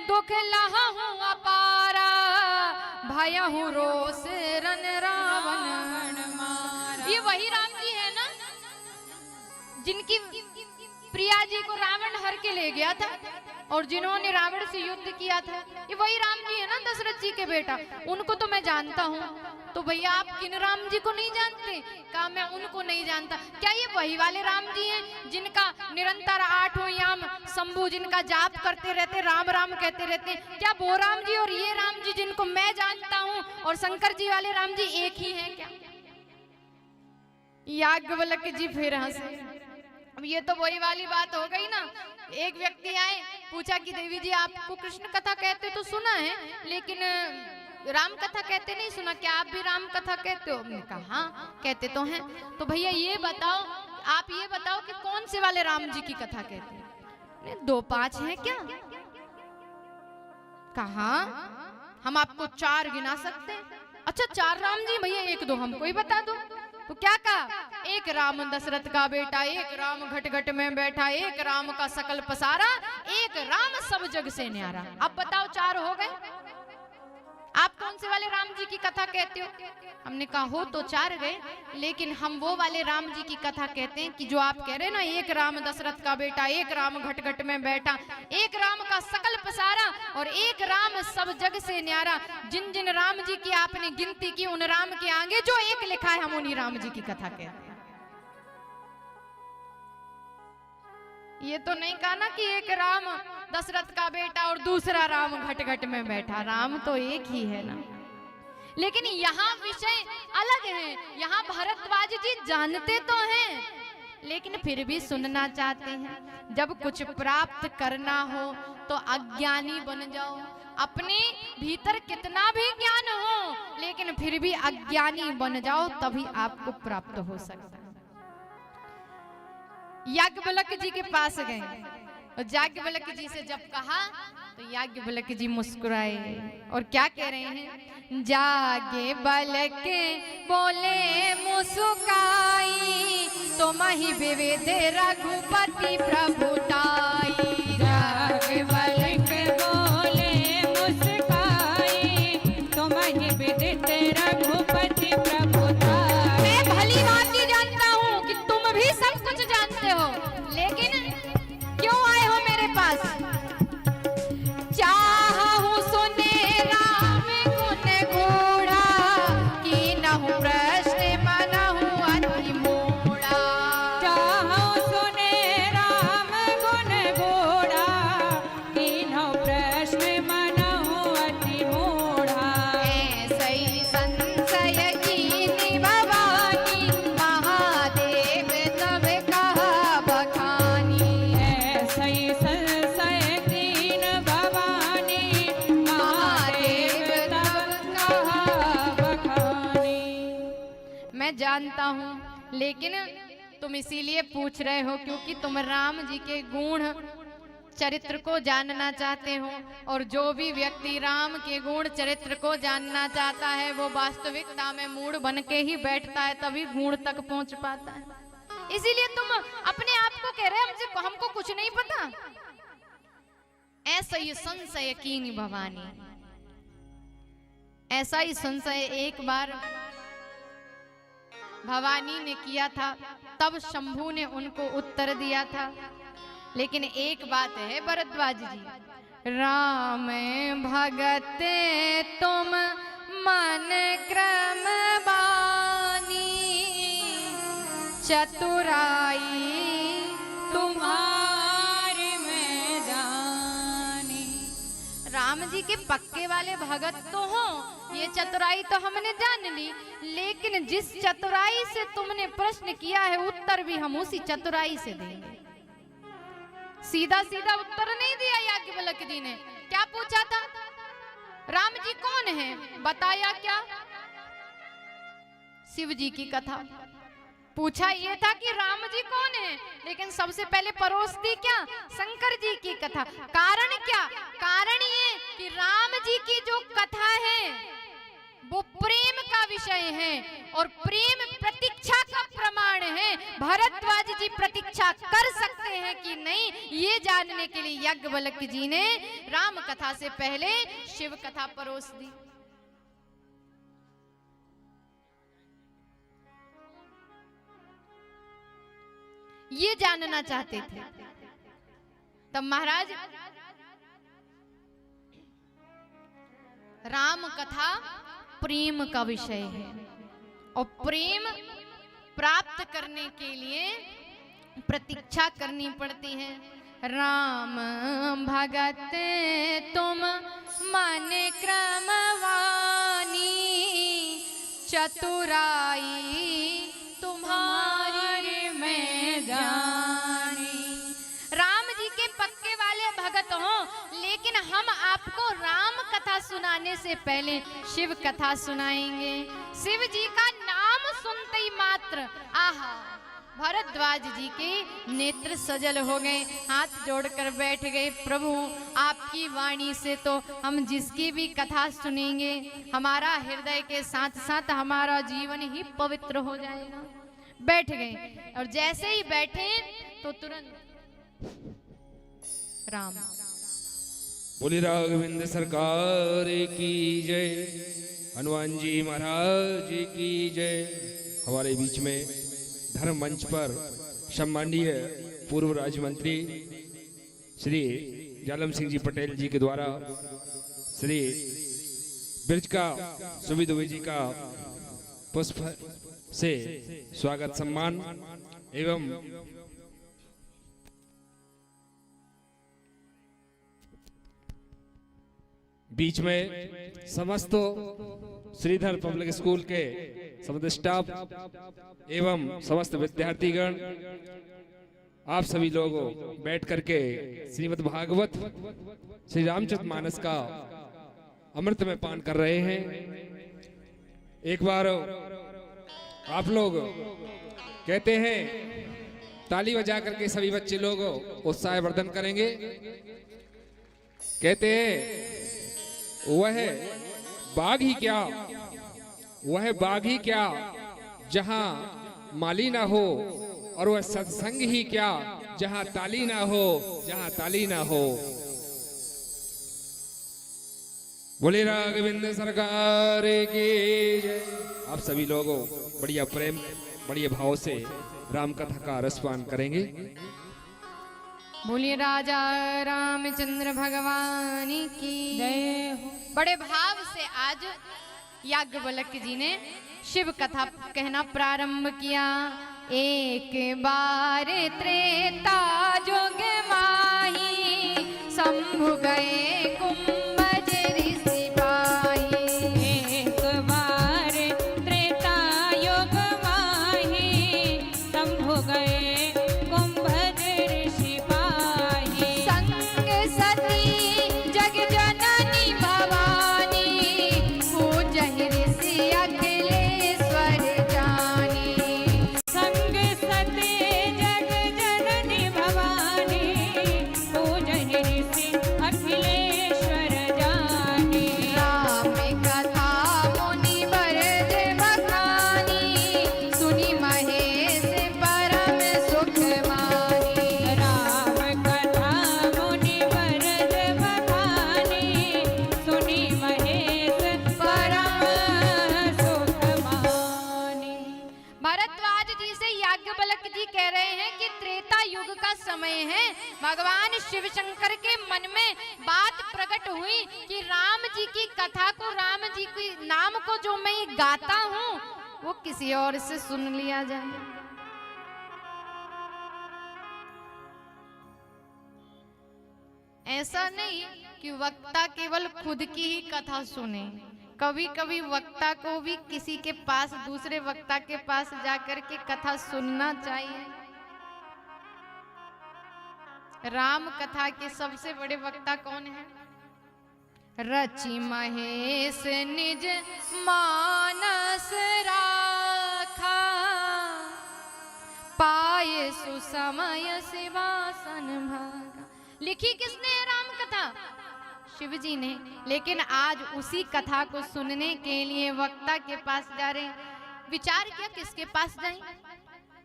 दुख लहा हूँ अपारा, भयहु रोष रन रावण मारा। ये वही राम जी है ना जिनकी प्रिया जी को रावण हर के ले गया था और जिन्होंने रावण से युद्ध किया था। ये वही राम जी है ना, दशरथ जी के बेटा। उनको तो मैं जानता हूँ। तो भैया आप किन राम जी को नहीं जानते? कहा मैं उनको नहीं जानता। क्या ये वही वाले राम जी हैं जिनका निरंतर आठों याम शंभु जिनका जाप करते रहते, राम राम कहते रहते? क्या वो राम जी और ये राम जी जिनको मैं जानता हूँ और शंकर जी वाले राम जी एक ही हैं क्या? याज्ञवल्क्य जी फिर हंसे। अब ये तो वही वाली बात हो गई ना। एक व्यक्ति आए, पूछा कि देवी जी आपको कृष्ण कथा कहते तो सुना है, लेकिन राम कथा कहते नहीं सुना, क्या आप भी राम कथा कहते हो? हमने कहा हाँ कहते तो हैं। तो भैया ये बताओ, आप ये बताओ कि कौन से वाले राम जी की कथा कहते हैं? 2-5 हैं क्या? कहा हम आपको 4 गिना सकते हैं। अच्छा 4 राम जी? भैया 1-2 हमको ही बता दो। तो क्या कहा? एक राम दशरथ का बेटा, एक राम घट घट में बैठा, एक राम का सकल पसारा, एक राम सब जग से न्यारा। अब बताओ 4 हो गए। आप कौन से वाले राम जी की कथा कहते हो? हमने कहा हो तो 4 गए, लेकिन हम वो वाले राम जी की कथा कहते हैं कि जो आप कह रहे हैं ना, एक राम दशरथ का बेटा, एक राम घट घट में बैठा, एक राम का सकल पसारा और एक राम सब जग से न्यारा। जिन जिन राम जी की आपने गिनती की, उन राम के आगे जो एक लिखा है, हम उन्हीं राम जी की कथा कहते हैं। ये तो नहीं कहा ना कि एक राम दशरथ का बेटा और दूसरा राम घट घट में बैठा। राम तो एक ही है ना। लेकिन यहाँ विषय अलग है। यहाँ भरद्वाज जी जानते तो हैं, लेकिन फिर भी सुनना चाहते हैं। जब कुछ प्राप्त करना हो तो अज्ञानी बन जाओ। अपने भीतर कितना भी ज्ञान हो, लेकिन फिर भी अज्ञानी बन जाओ, तभी आपको प्राप्त हो सकता है। याज्ञवल्क्य जी के पास गए और याज्ञवल्क्य जी से जब कहा तो याज्ञवल्क्य जी मुस्कुराए और क्या कह रहे हैं? याज्ञवल्क्य बोले मुस्काई, तुम ही विविध रघुपति प्रभुताई। याज्ञवल्क्य बोले मुस्काई, तुम ही विदित रघुपति प्रभुताई। मैं भली भांति जानता हूँ कि तुम भी सब कुछ जानते हो, लेकिन क्यों आए हो मेरे पास? चाहूं सुने राम गुण गूढ़ा, कीनहु प्रश्न मनहु अति मूढ़ा। चाहूं सुने राम गुण गूढ़ा, कीनहु प्रश्न मनहु अति मूढ़ा। ऐसा ही संशय कीनी भवानी, महादेव तब कहा बखानी। ऐसा ही संशय कीन भवानी, महादेव तब कहा बखानी। मैं जानता हूँ, लेकिन तुम इसीलिए पूछ रहे हो क्योंकि तुम राम जी के गुण चरित्र को जानना चाहते हो। और जो भी व्यक्ति राम के गुण चरित्र को जानना चाहता है, वो वास्तविकता में मूढ़ बन के ही बैठता है, तभी गुण तक पहुंच पाता है। इसीलिए तुम अपने आप को कह रहे हो हमको कुछ नहीं पता। ऐसा ही संशय कीनी भवानी, ऐसा ही संशय एक बार भवानी ने किया था, तब शंभू ने उनको उत्तर दिया था। लेकिन एक बात है भरद्वाज जी, राम भगत तुम मन क्रम बानी, चतुराई तुम्हारे में जानी। राम जी के पक्के वाले भगत तो हो, ये चतुराई तो हमने जान ली, लेकिन जिस चतुराई से तुमने प्रश्न किया है, उत्तर भी हम उसी चतुराई से देंगे। सीधा सीधा उत्तर नहीं दिया याज्ञवल्क्य जी ने। क्या पूछा था? राम जी कौन है? बताया क्या? शिव जी की कथा। पूछा ये था कि राम जी कौन है, लेकिन सबसे पहले परोस दी क्या? शंकर जी की कथा। कारण क्या? कारण ये कि राम जी की जो कथा है वो प्रेम का विषय है, और प्रेम प्रतीक्षा का प्रमाण है। भरद्वाज जी प्रतीक्षा कर सकते हैं कि नहीं, ये जानने के लिए याज्ञवल्क्य जी ने राम कथा से पहले शिव कथा परोस दी। ये जानना चाहते थे। तब महाराज राम कथा प्रेम का विषय है, और प्रेम प्राप्त करने के लिए प्रतीक्षा करनी पड़ती है। राम भगत तुम मन क्रमवानी, चतुराई तुम्हारे में जानी। राम जी के पक्के वाले भगत हो, लेकिन हम आपको राम कथा सुनाने से पहले शिव कथा सुनाएंगे। शिव जी का नाम सुनते ही मात्र आहा, भरद्वाज जी के नेत्र सजल हो गए, हाथ जोड़कर बैठ गए। प्रभु आपकी वाणी से तो हम जिसकी भी कथा सुनेंगे, हमारा हृदय के साथ साथ हमारा जीवन ही पवित्र हो जाएगा। बैठ गए, और जैसे ही बैठे तो तुरंत राम। बोले राघवेंद्र सरकार की जय, हनुमान जी महाराज की जय। हमारे बीच में धर्म मंच पर सम्माननीय पूर्व राज्य मंत्री श्री जालम सिंह जी पटेल जी के द्वारा श्री ब्रज का सुविध जी का पुष्प से स्वागत सम्मान एवं बीच में समस्त श्रीधर पब्लिक स्कूल के समस्त स्टाफ एवं समस्त विद्यार्थीगण आप सभी लोग बैठ करके श्रीमद् भागवत श्री रामचरितमानस का अमृत में पान कर रहे हैं। एक बार आप लोग कहते हैं ताली बजा करके सभी बच्चे लोग उत्साहवर्धन करेंगे। कहते हैं वह बाग ही क्या, वह बाग ही क्या जहां माली ना हो, और वह सत्संग ही क्या जहां ताली ना हो, जहां ताली ना हो। बोले राघवेंद्र सरकार की जय। आप सभी लोगों बढ़िया प्रेम बढ़िया भाव से राम कथा का रसपान करेंगे। बोलिए राजा रामचंद्र भगवान की जय हो। बड़े भाव से आज याज्ञवल्क्य जी ने शिव कथा कहना प्रारंभ किया। एक बार त्रेता जुग माही, शंभु गए कुंभज ऋषि पाही। एक बार त्रेता युग माही, शंभु गए कुंभज ऋषि पाही। संग सती जग जननी भवानी, पूजहि ऋषि अखिलेश्वर जानी। संग सते जग जननी भवानी, पूजहि ऋषि अखिलेश्वर जानी। राम कथा मुनि बरद बखानी, सुनि महेश परम सुख मानी। राम कथा मुनि वरद बखानी, सुनि महेश परम सुख मानी। भारद्वाज जी से याज्ञवल्क्य जी कह रहे हैं कि त्रेता युग का समय है। भगवान शिव शंकर के मन में बात प्रकट हुई कि राम जी की कथा को, राम जी के नाम को जो मैं गाता हूँ वो किसी और से सुन लिया जाए। ऐसा नहीं कि वक्ता केवल खुद की ही कथा सुने, कभी कभी वक्ता को भी किसी के पास, दूसरे वक्ता के पास जाकर के कथा सुनना चाहिए। राम कथा के सबसे बड़े वक्ता कौन है? रचि महेश निज मानस राखा, पाए सुसमय शिवासन भागा। लिखी किसने है राम कथा? शिव जी ने। लेकिन आज उसी कथा को सुनने के लिए वक्ता के पास जा रहे हैं। विचार किया किसके पास जाएं?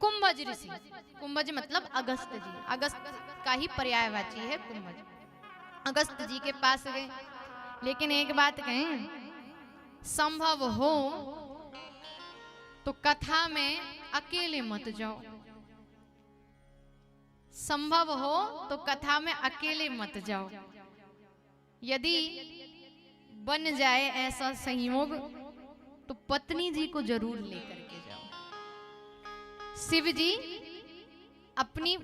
कुंभज ऋषि। कुंभज मतलब अगस्त जी, अगस्त का ही पर्यायवाची है कुंभज। अगस्त जी के पास गए। लेकिन एक बात कहें, संभव हो तो कथा में अकेले मत जाओ। संभव हो तो कथा में अकेले मत जाओ। यदि बन जाए ऐसा संयोग तो पत्नी जी को जरूर लेकर के जाओ। शिव जी अपनी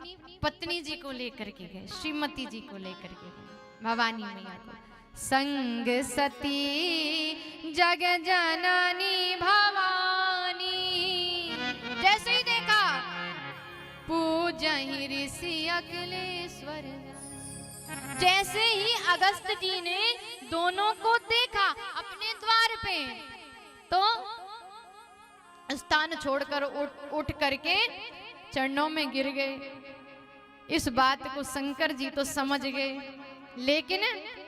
पत्नी जी को लेकर के गए, श्रीमती जी को लेकर के गए, भवानी मैया को। संग सती जग जननी भवानी, जैसे ही देखा पूजहि ऋषि अखिलेश्वर। जैसे ही अगस्त जी ने दोनों को देखा अपने द्वार पे, तो स्थान छोड़कर उठ करके चरणों में गिर गए। इस बात को शंकर जी तो समझ गए, लेकिन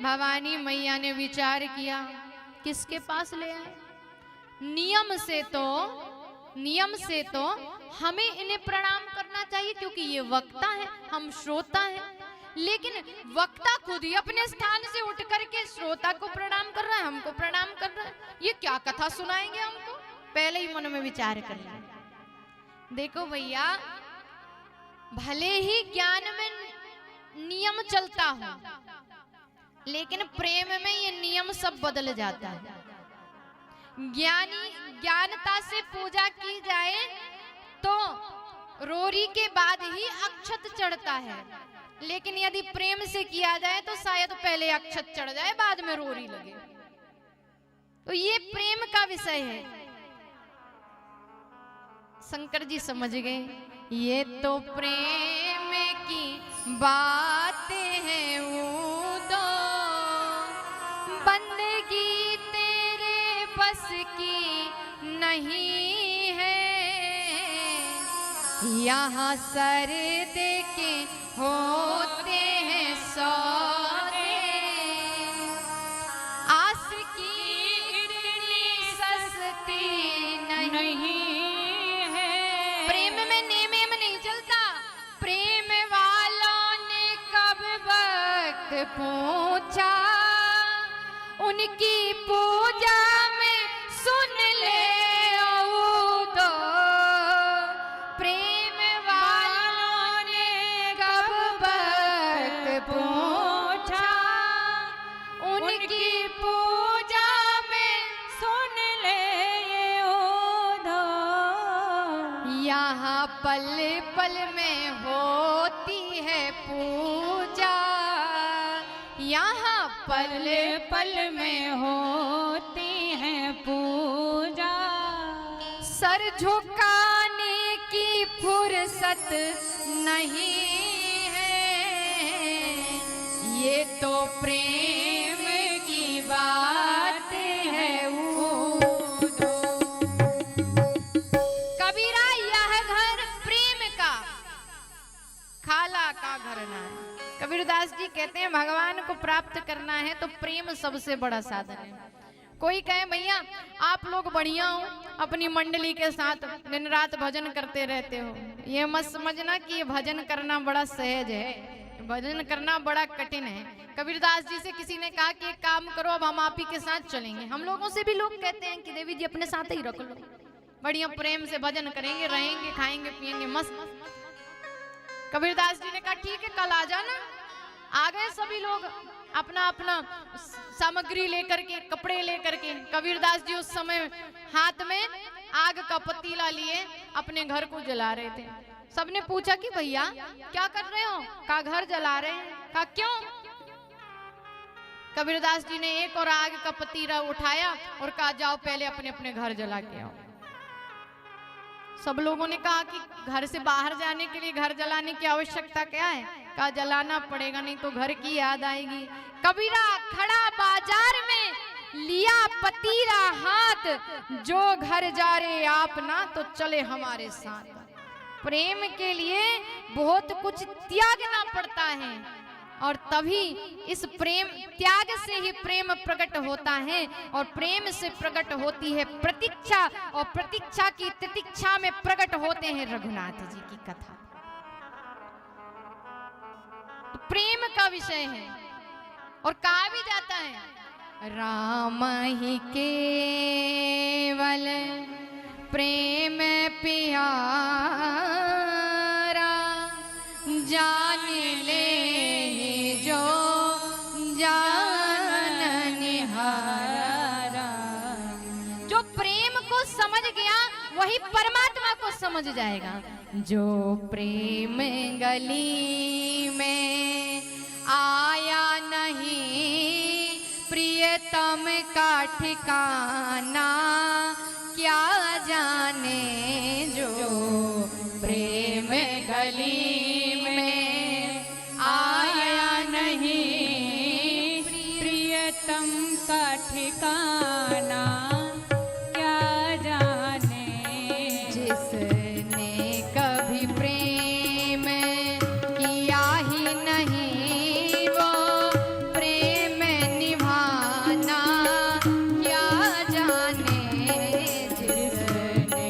भवानी मैया ने विचार किया किसके पास ले आए। नियम से तो हमें इन्हें प्रणाम करना चाहिए क्योंकि ये वक्ता है, हम श्रोता हैं। लेकिन वक्ता खुद ही अपने स्थान से उठ करके श्रोता को प्रणाम कर रहा है, हमको प्रणाम कर रहा है। ये क्या कथा सुनाएंगे हमको? पहले ही मन में विचार कर लिया। देखो भैया, भले ही ज्ञान में नियम चलता हो, लेकिन प्रेम में ये नियम सब बदल जाता है। ज्ञानता से पूजा की जाए तो रोरी के बाद ही अक्षत चढ़ता है। लेकिन यदि प्रेम से किया जाए तो शायद पहले अक्षत चढ़ जाए, बाद में रोरी लगे। तो ये प्रेम का विषय है। शंकर जी समझ गए, ये तो प्रेम की बातें हैं उदो, बंदगी तेरे बस की नहीं है। यहाँ सर दे के होते हैं सौदे, आस की इतनी सस्ती नहीं है। प्रेम में नेम एम नहीं चलता। प्रेम वालों ने कब वक्त पूछा, उनकी पूजा में सुन ले दो। प्रेम वालों ने कब वक्त पूछा, उनकी पूजा में सुन ले ओधो। यहाँ पल पल में होती है पूजा, यहाँ पल पल में होती है पूजा। सर झुकाने की फुर्सत नहीं है। ये तो प्रेम की बात है उदो। कबीरा यह घर प्रेम का, खाला का घर ना है। कबीरदास जी कहते हैं भगवान को प्राप्त करना है तो प्रेम सबसे बड़ा साधन है। कोई कहे भैया आप लोग बढ़िया हो, अपनी मंडली के साथ दिन रात भजन करते रहते हो, ये मत समझना कि ये भजन करना बड़ा सहज है, भजन करना बड़ा कठिन है। कबीरदास जी से किसी ने कहा कि एक काम करो, अब हम आप ही के साथ चलेंगे। हम लोगों से भी लोग कहते हैं कि देवी जी अपने साथ ही रख लो, बढ़िया प्रेम से भजन करेंगे, रहेंगे, खाएंगे, पिएंगे, मस्त। कबीरदास जी ने कहा ठीक है, कल आ जाना। आ गए सभी लोग अपना अपना सामग्री लेकर के, कपड़े लेकर के। कबीरदास जी उस समय हाथ में आग का पतीला लिए अपने घर को जला रहे थे। सबने पूछा कि भैया क्या कर रहे हो? कहा घर जला रहे हैं। कहा क्यों? कबीरदास जी ने एक और आग का पतीला उठाया और कहा जाओ पहले अपने अपने घर जला के आओ। सब लोगों ने कहा कि घर से बाहर जाने के लिए घर जलाने की आवश्यकता क्या है? कहा जलाना पड़ेगा, नहीं तो घर की याद आएगी। कबीरा खड़ा बाजार में लिया पतीला हाथ, जो घर जा रहे आप ना तो चले हमारे साथ। प्रेम के लिए बहुत कुछ त्यागना पड़ता है और तभी इस प्रेम त्याग से ही प्रेम प्रकट होता है और प्रेम से प्रकट होती है प्रतीक्षा और प्रतीक्षा की तितिक्षा में प्रकट होते हैं रघुनाथ जी की कथा। तो प्रेम का विषय है और कहा भी जाता है राम ही केवल प्रेम प्यारा, जान ले जो जान निहारा। जो प्रेम को समझ गया वही परमात्मा को समझ जाएगा। जो प्रेम गली में आया नहीं, प्रियतम का ठिकाना क्या जाने। जो प्रेम गली में आया नहीं, प्रियतम का ठिकाना क्या जाने। जिसने कभी प्रेम किया ही नहीं, वो प्रेम निभाना क्या जाने। जिसने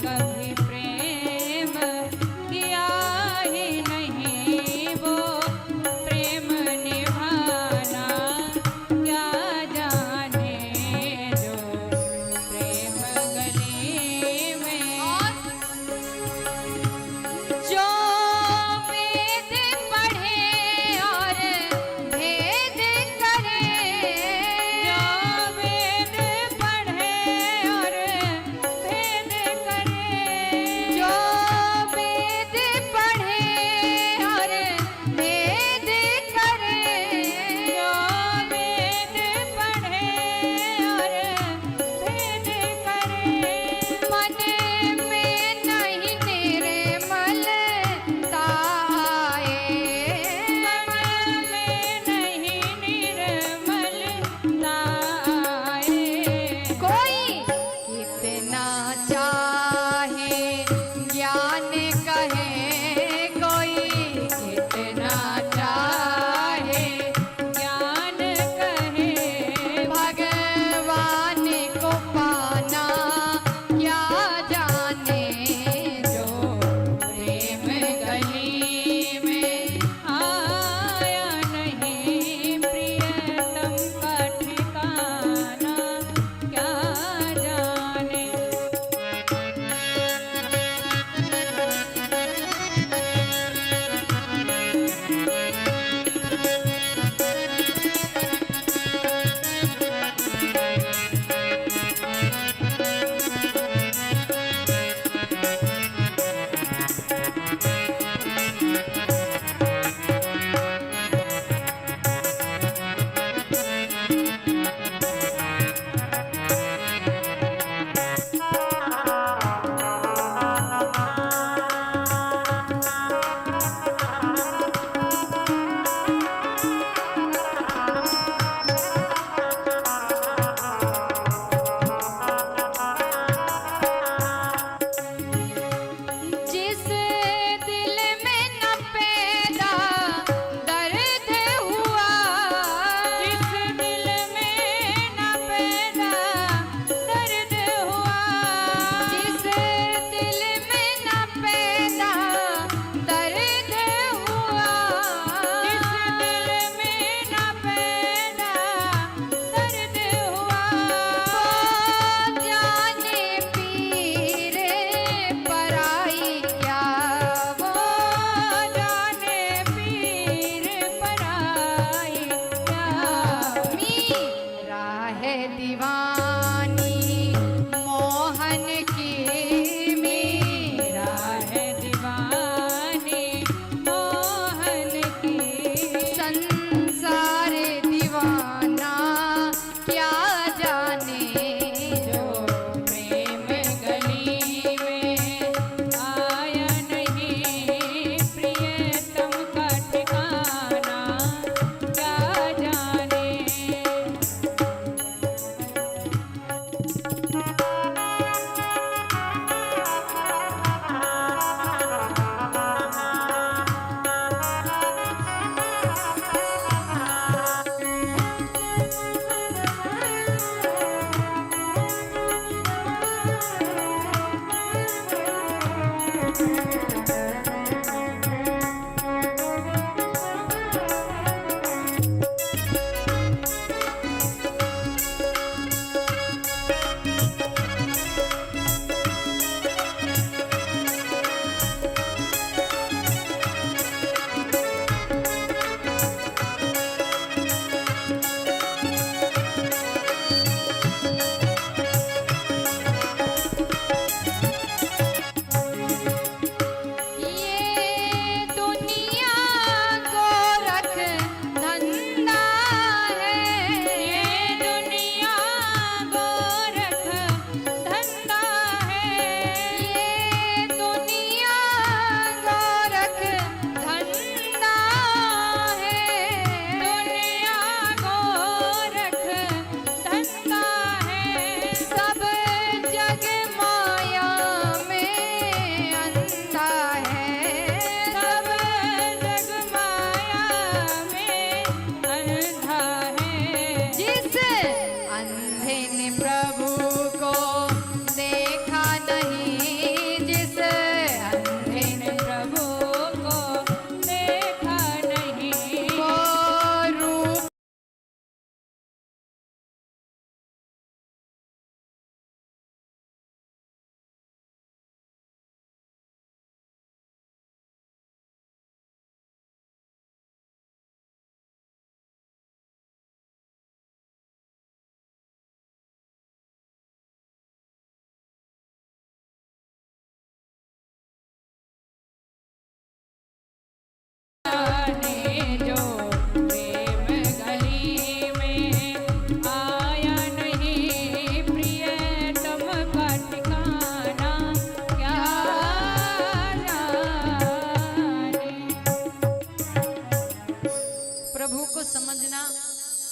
कभी प्रेम किया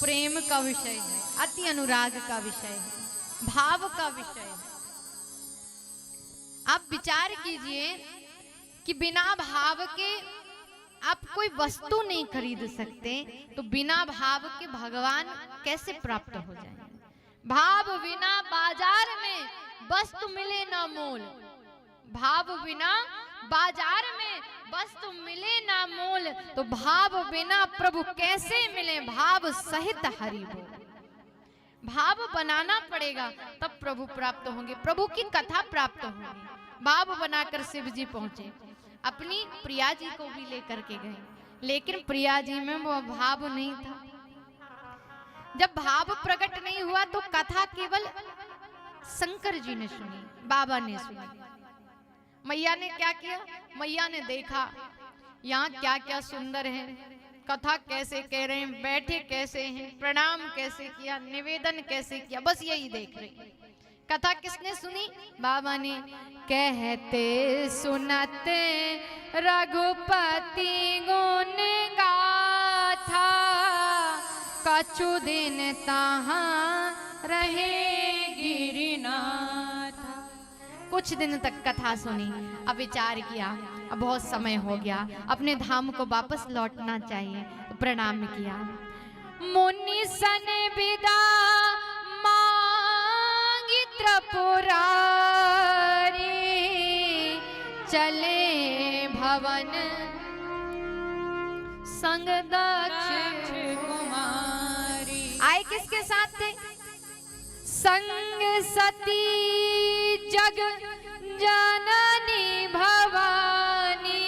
प्रेम का विषय है, अति अनुराग का विषय है, भाव का विषय है। आप विचार कीजिए कि बिना भाव के आप कोई वस्तु नहीं खरीद सकते, तो बिना भाव के भगवान कैसे प्राप्त हो जाएंगे? भाव बिना बाजार में वस्तु मिले ना मोल, भाव बिना बाजार में वस्तु मिले ना मोल, तो भाव बिना प्रभु कैसे मिले? भाव सहित हरि बोल। भाव बनाना पड़ेगा तब प्रभु प्राप्त होंगे, प्रभु की कथा प्राप्त होगी। भाव बनाकर शिव जी पहुंचे, अपनी प्रिया जी को भी लेकर के गए, लेकिन प्रिया जी में वो भाव नहीं था। जब भाव प्रकट नहीं हुआ तो कथा केवल शंकर जी ने सुनी, बाबा ने सुनी। मैया ने क्या किया? मैया ने देखा यहाँ क्या क्या सुंदर है, कथा कैसे कह रहे हैं, बैठे कैसे हैं, प्रणाम कैसे किया, निवेदन कैसे किया, बस यही देख रही। कथा किसने सुनी? बाबा ने। कहते सुनते रघुपति गुण गाथा, कछु दिन तहाँ रहे गिरिनाथ। कुछ दिन तक कथा सुनी, अब विचार किया अब बहुत समय हो गया, अपने धाम को वापस लौटना चाहिए, तो प्रणाम किया। मुनि सन विदा मांगी त्रिपुरारी, चले भवन संग दक्ष कुमारी। आए किसके साथ थे? संग सती जग जननी भवानी,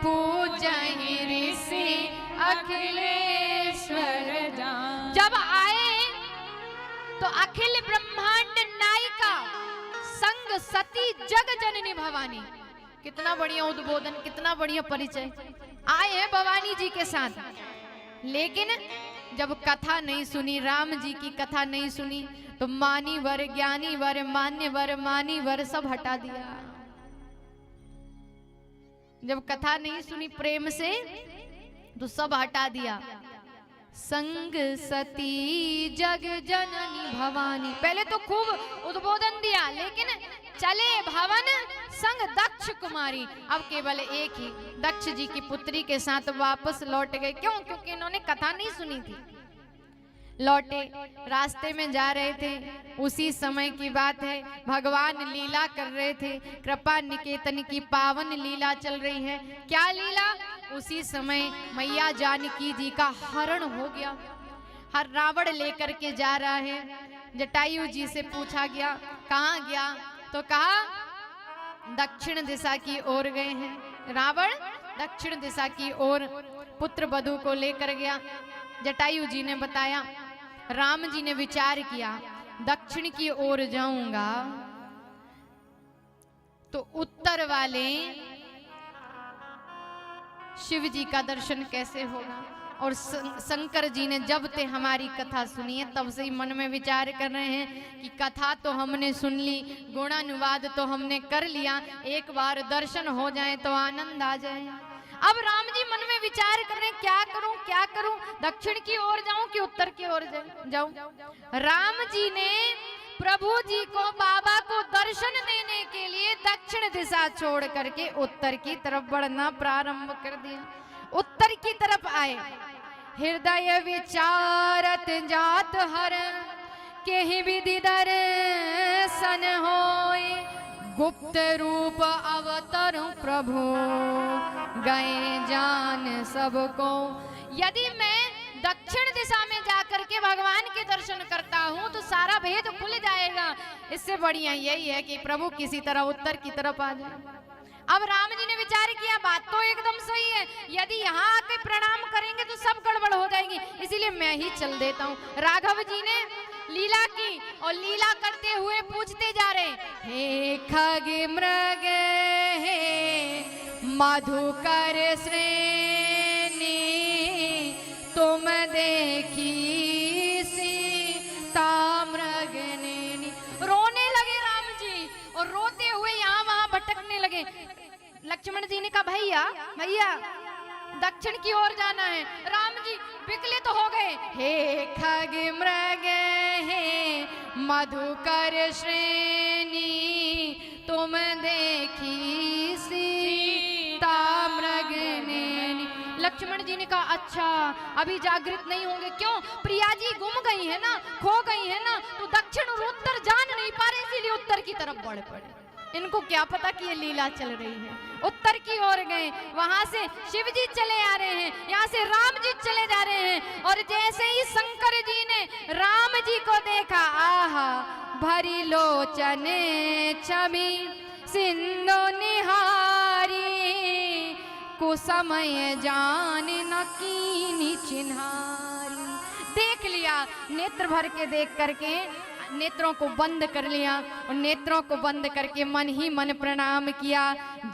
पूजहि ऋषि अखिलेश्वर जान। जब आए तो अखिल ब्रह्मांड नायिका संग सती जग जननी भवानी। कितना बढ़िया उद्बोधन, कितना बढ़िया परिचय। आए हैं भवानी जी के साथ, लेकिन जब कथा नहीं सुनी, राम जी की कथा नहीं सुनी, तो मानी वर, ज्ञानी वर, मान्य वर, मानी वर सब हटा दिया। जब कथा नहीं सुनी प्रेम से, तो सब हटा दिया। संग सती जग जननी भवानी, पहले तो खूब उद्बोधन दिया, लेकिन चले भवन संग दक्ष कुमारी। अब केवल एक ही दक्ष जी की पुत्री के साथ वापस लौट गए। क्यों? क्योंकि इन्होंने कथा नहीं सुनी थी। लौटे, रास्ते में जा रहे थे, उसी समय की बात है, भगवान लीला कर रहे थे। कृपा निकेतन की पावन लीला चल रही है। क्या लीला? उसी समय मैया जानकी जी का हरण हो गया। हर रावण लेकर के जा रहा है। जटायु जी से पूछा गया कहाँ गया, तो कहा दक्षिण दिशा की ओर गए हैं। रावण दक्षिण दिशा की ओर पुत्र वधू को लेकर गया। जटायु जी ने बताया, राम जी ने विचार किया दक्षिण की ओर जाऊंगा तो उत्तर वाले शिव जी का दर्शन कैसे होगा। और शंकर जी ने जब से हमारी कथा सुनी है तब से ही मन में विचार कर रहे हैं कि कथा तो हमने सुन ली, गुणानुवाद तो हमने कर लिया, एक बार दर्शन हो जाए तो आनंद आ जाए। अब राम जी मन में विचार कर रहे हैं क्या करूं क्या करूं, दक्षिण की ओर जाऊं कि उत्तर की ओर जाऊं। राम जी ने प्रभु जी को, बाबा को दर्शन देने के लिए दक्षिण दिशा छोड़ करके उत्तर की तरफ बढ़ना प्रारंभ कर दिया। उत्तर की तरफ आए। हृदय विचारत जात हर के विधि दर्शन होय, गुप्त रूप अवतर प्रभु गए जान सबको। यदि मैं दक्षिण दिशा में जाकर के भगवान के दर्शन करता हूँ तो सारा भेद खुल जाएगा। इससे बढ़िया यही है कि प्रभु किसी तरह उत्तर की तरफ आ जाए। अब राम जी ने विचार किया बात तो एकदम सही है, यदि यहाँ आके प्रणाम करेंगे तो सब गड़बड़ हो जाएगी, इसीलिए मैं ही चल देता हूँ। राघव जी ने लीला की और लीला करते हुए पूछते जा रहे, हे खग मृग हे मधुकर श्रेणी, तुम देखी सीता मृग नैनी। रोने लगे राम जी और रोते हुए यहाँ वहां भटकने लगे। लक्ष्मण जी ने कहा भैया भैया दक्षिण की ओर जाना है। राम जी विकलित हो गए। हे खग मृग हे मधुकर श्रेणी, तुम देखी सीता मृग नैनी। लक्ष्मण जी ने कहा अच्छा अभी जागृत नहीं होंगे, क्यों? प्रिया जी गुम गई है ना, खो गई है ना, तो दक्षिण और उत्तर जान नहीं पा रहे, इसीलिए उत्तर की तरफ बढ़ पड़े। इनको क्या पता कि ये लीला चल रही है। उत्तर की ओर गए, वहां से शिव जी चले आ रहे हैं, यहाँ से राम जी चले जा रहे हैं। और जैसे ही शंकर जी ने राम जी को देखा, आहा भरी लोचन छवि सिंधु निहारी, कुसमय जान न कीनी चिन्हारी। देख लिया, नेत्र भर के देख करके नेत्रों को बंद कर लिया और नेत्रों को बंद करके मन ही मन प्रणाम किया।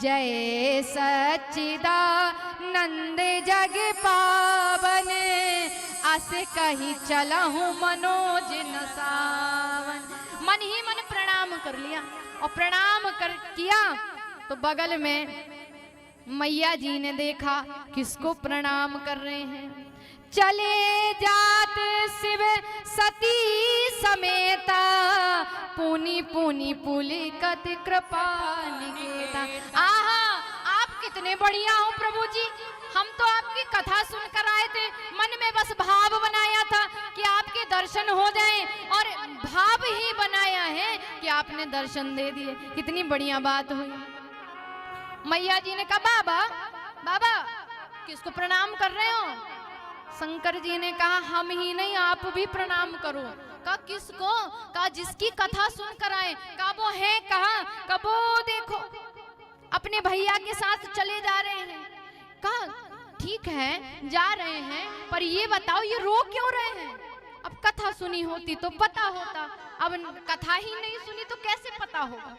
जय सच्चिदानंद जग पावन, अस कही चला हूँ मनोज न सावन। मन ही मन प्रणाम कर लिया और प्रणाम कर किया तो बगल में मैया जी ने देखा किसको प्रणाम कर रहे हैं। चले जात शिव सती समेता, पुनि पुनि पुलिकत कृपा निकेता। आहा आप कितने बढ़िया हो प्रभु जी, हम तो आपकी कथा सुनकर आए थे, मन में बस भाव बनाया था कि आपके दर्शन हो जाएं, और भाव ही बनाया है कि आपने दर्शन दे दिए। कितनी बढ़िया बात हुई। मैया जी ने कहा बाबा बाबा किसको प्रणाम कर रहे हो? शंकर जी ने कहा हम ही नहीं आप भी प्रणाम करो। कहा किसको? कहा जिसकी कथा सुनकर आए। कहा वो है कहाँ? कहा वो देखो अपने भैया के साथ चले जा रहे हैं। कहा ठीक है जा रहे हैं, पर ये बताओ ये रो क्यों रहे हैं? अब कथा सुनी होती तो पता होता, अब कथा ही नहीं सुनी तो कैसे पता होगा।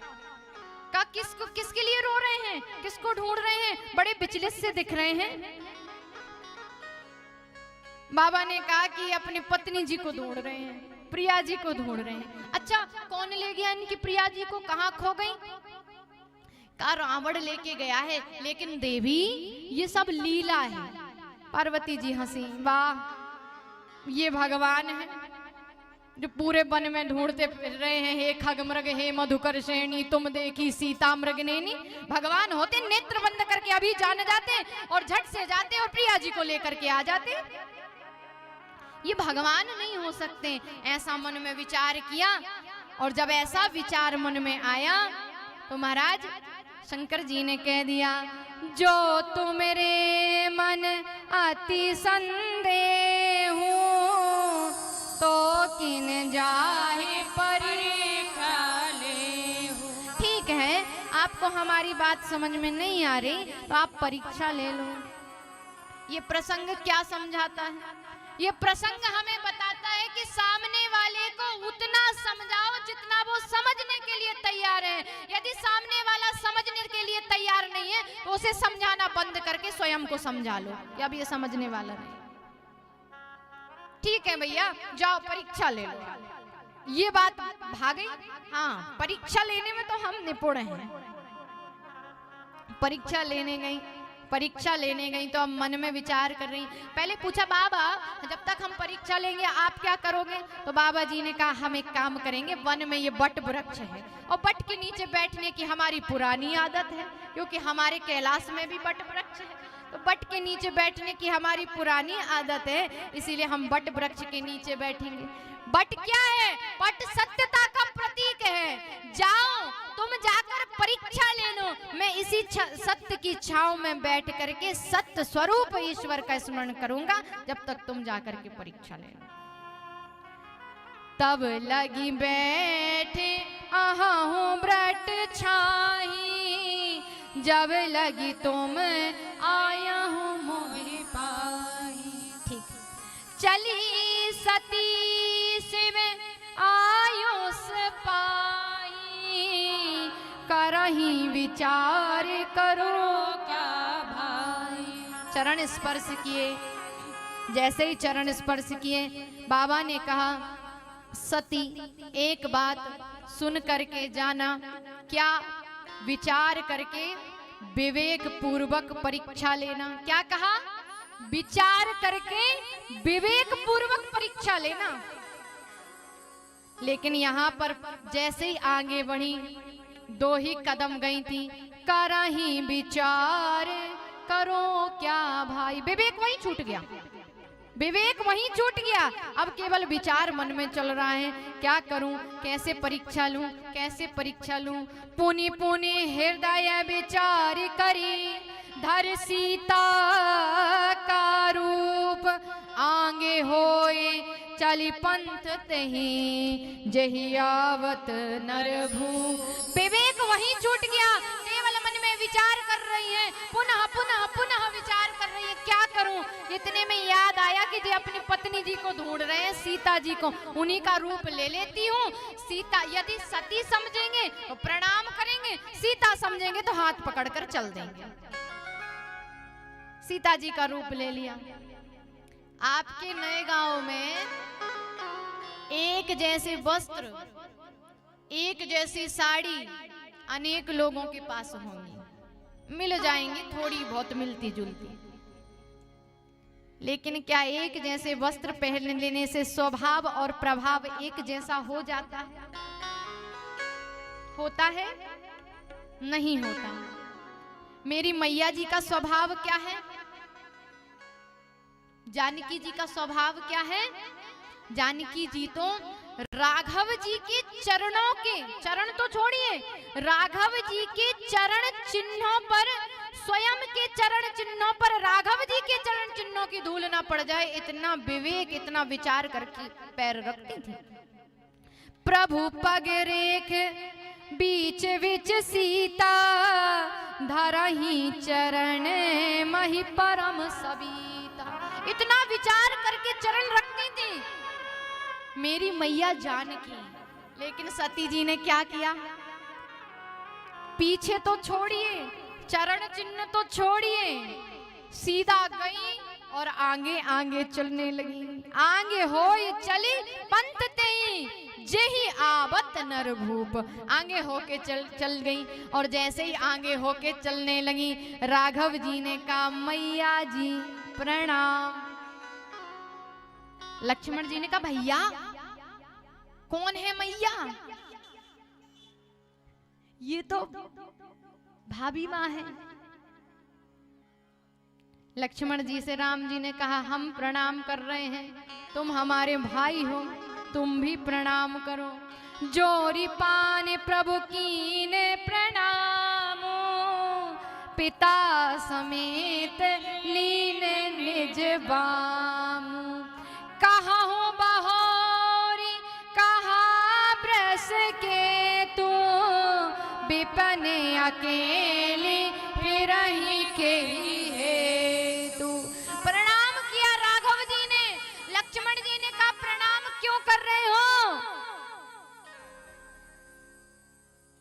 कहा किसको, किसके लिए रो रहे हैं, किसको ढूंढ रहे हैं? बड़े विचलित से दिख रहे हैं। बाबा ने कहा कि अपनी पत्नी जी को ढूंढ रहे हैं, प्रिया जी को ढूंढ रहे हैं। अच्छा कौन ले गया इनकी प्रिया जी को, कहाँ खो गई? कहा रावण लेके गया है, लेकिन देवी ये सब लीला है। पार्वती जी हंसी, वाह ये भगवान है जो पूरे वन में ढूंढते फिर रहे हैं। हे खगमृग हे मधुकर श्रेणी, तुम देखी सीता मृग नैनी। भगवान होते नेत्र बंद करके अभी जान जाते और झट से जाते और प्रिया जी को लेकर के आ जाते। ये भगवान नहीं हो सकते। ऐसा मन में विचार किया, और जब ऐसा विचार मन में आया तो महाराज शंकर जी ने कह दिया जो तुमरे मन अति संदेह हूँ, तो किन जाहे परीक्षा ले। ठीक है आपको हमारी बात समझ में नहीं आ रही तो आप परीक्षा ले लो। ये प्रसंग क्या समझाता है? ये प्रसंग हमें बताता है कि सामने वाले को उतना समझाओ जितना वो समझने के लिए तैयार है। यदि सामने वाला समझने के लिए तैयार नहीं है तो उसे समझाना बंद करके स्वयं को समझा लो कि अब ये समझने वाला नहीं। ठीक है भैया जाओ परीक्षा ले लो। ये बात भागी। हाँ परीक्षा लेने में तो हम निपुण हैं। परीक्षा लेने गई तो अब मन में विचार कर रही। पहले पूछा बाबा जब तक हम परीक्षा लेंगे आप क्या करोगे? तो बाबा जी ने कहा हम एक काम करेंगे, वन में ये बट वृक्ष है और बट के नीचे बैठने की हमारी पुरानी आदत है, क्योंकि हमारे कैलाश में भी बट वृक्ष है, तो बट के नीचे बैठने की हमारी पुरानी आदत है, इसीलिए हम बट वृक्ष के नीचे बैठेंगे। बट क्या है? बट सत्यता का प्रतीक है। जाओ तुम जाकर परीक्षा ले लो, मैं इसी सत्य की छांव में बैठ करके सत्य स्वरूप ईश्वर का स्मरण करूंगा जब तक तुम जाकर के परीक्षा ले लो। तब लगी बैठे आहा हूँ व्रत छाही, जब लगी तुम आया हूँ मोहि पाही। ठीक चली सती शिव आयुष पाई, करही विचार करो क्या भाई। चरण स्पर्श किए, जैसे ही चरण स्पर्श किए बाबा ने कहा सती एक बात सुन करके जाना, क्या विचार करके विवेक पूर्वक परीक्षा लेना। क्या कहा? विचार करके विवेक पूर्वक परीक्षा लेना। लेकिन यहाँ पर जैसे ही आगे बढ़ी, 2 ही कदम गई थी, करही विचार करो क्या भाई। विवेक वहीं छूट गया, विवेक वहीं छूट गया। अब केवल विचार मन में चल रहा है, क्या करूं, कैसे परीक्षा लूं, कैसे परीक्षा लूं। पुनि पुनि हृदय विचार करी, धर सीता का रूप, आगे होए चली पंथ तही, जही आवत नरभू। विवेक वहीं छूट गया, केवल मन में विचार कर रही है, पुनः पुनः पुनः विचार कर रही है, क्या करूं। इतने में याद आया कि जी अपनी पत्नी जी को ढूंढ रहे हैं, सीता जी को, उन्हीं का रूप ले लेती हूँ। सीता यदि सती समझेंगे तो प्रणाम करेंगे, सीता समझेंगे तो हाथ पकड़कर चल देंगे। सीता जी का रूप ले लिया। आपके नए गांव में एक जैसे वस्त्र, एक जैसी साड़ी अनेक लोगों के पास होंगी, मिल जाएंगी, थोड़ी बहुत मिलती जुलती। लेकिन क्या एक जैसे वस्त्र पहन लेने से स्वभाव और प्रभाव एक जैसा हो जाता है? होता है? नहीं होता। मेरी मैया जी का स्वभाव क्या है? जानकी जी का स्वभाव क्या है? जानकी जी तो राघव जी के चरणों के, चरण तो छोड़िए, राघव जी के चरण चिन्हों पर, स्वयं के चरण चिन्हों पर राघव जी के चरण चिन्हों की धूल ना पड़ जाए, इतना विवेक, इतना विचार करके पैर रखती थी। प्रभु पग रेख बीच विच सीता, धरही चरण मही परम सबीता। इतना विचार करके चरण रखती थी मेरी मैया जानकी। लेकिन सती जी ने क्या किया? पीछे तो छोड़िए, चरण चिन्ह तो छोड़िए, सीधा गई और आगे आगे चलने लगी। आगे होय चली पंथ तेई, जेही आवत नरभूप। आगे होके चल गई, और जैसे ही आगे होके चलने लगी, राघव जी ने कहा मैया जी प्रणाम। लक्ष्मण जी ने कहा भैया कौन है मैया? ये तो भाभी माँ है। लक्ष्मण जी से राम जी ने कहा हम प्रणाम कर रहे हैं, तुम हमारे भाई हो, तुम भी प्रणाम करो। जोरी पाने प्रभु कीने प्रणाम, पिता समेत लीन निज बाम। कहा हो बहोरी कहा ब्रस के तू, विपन अकेली फिर ही के हेतु। प्रणाम किया राघव जी ने। लक्ष्मण जी ने कहा प्रणाम क्यों कर रहे हो?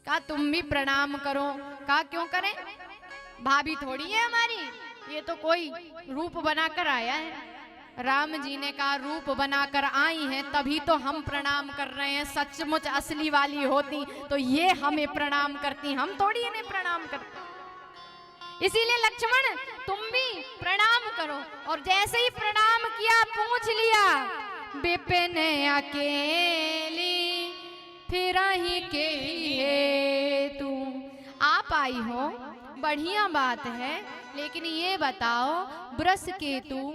कहा तुम भी प्रणाम करो। कहा क्यों करें, भाभी थोड़ी है हमारी, ये तो कोई रूप बनाकर आया है। राम जी ने कहा रूप बनाकर आई हैं तभी तो हम प्रणाम कर रहे हैं, सचमुच असली वाली होती तो ये हमें प्रणाम करती, हम थोड़ी इन्हें प्रणाम करते। इसीलिए लक्ष्मण तुम भी प्रणाम करो। और जैसे ही प्रणाम किया, पूछ लिया विपिन अकेली फिर ही के हेतु। आप आई हो बढ़िया बात है, लेकिन ये बताओ वृषकेतु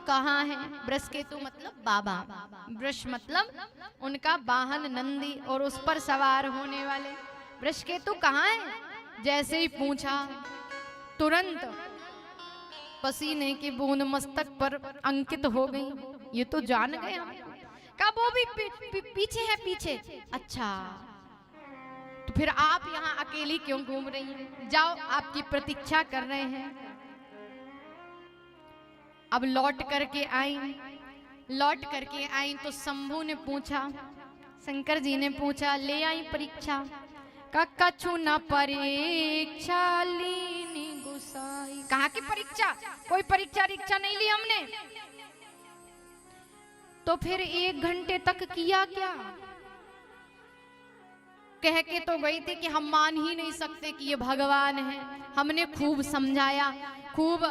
कहाँ है? वृषकेतु मतलब बाबा, वृष मतलब उनका वाहन नंदी और उस पर सवार होने वाले। वृषकेतु कहाँ है? जैसे ही पूछा तुरंत पसीने की बूंद मस्तक पर अंकित हो गई। ये तो जान गए हम। कहा वो भी पीछे है, पीछे। अच्छा तो फिर आप यहाँ अकेली क्यों घूम रही हैं? जाओ आपकी प्रतीक्षा कर रहे हैं। अब लौट करके आई तो शंभू ने पूछा, शंकर जी ने पूछा ले आई परीक्षा? का कछु न परीक्षा लीनी गुसाई। कहा कि परीक्षा, कोई परीक्षा नहीं ली हमने। तो फिर 1 घंटे तक किया क्या? कह के तो गई थी कि हम मान ही नहीं सकते कि ये भगवान है। हमने खूब समझाया, खूब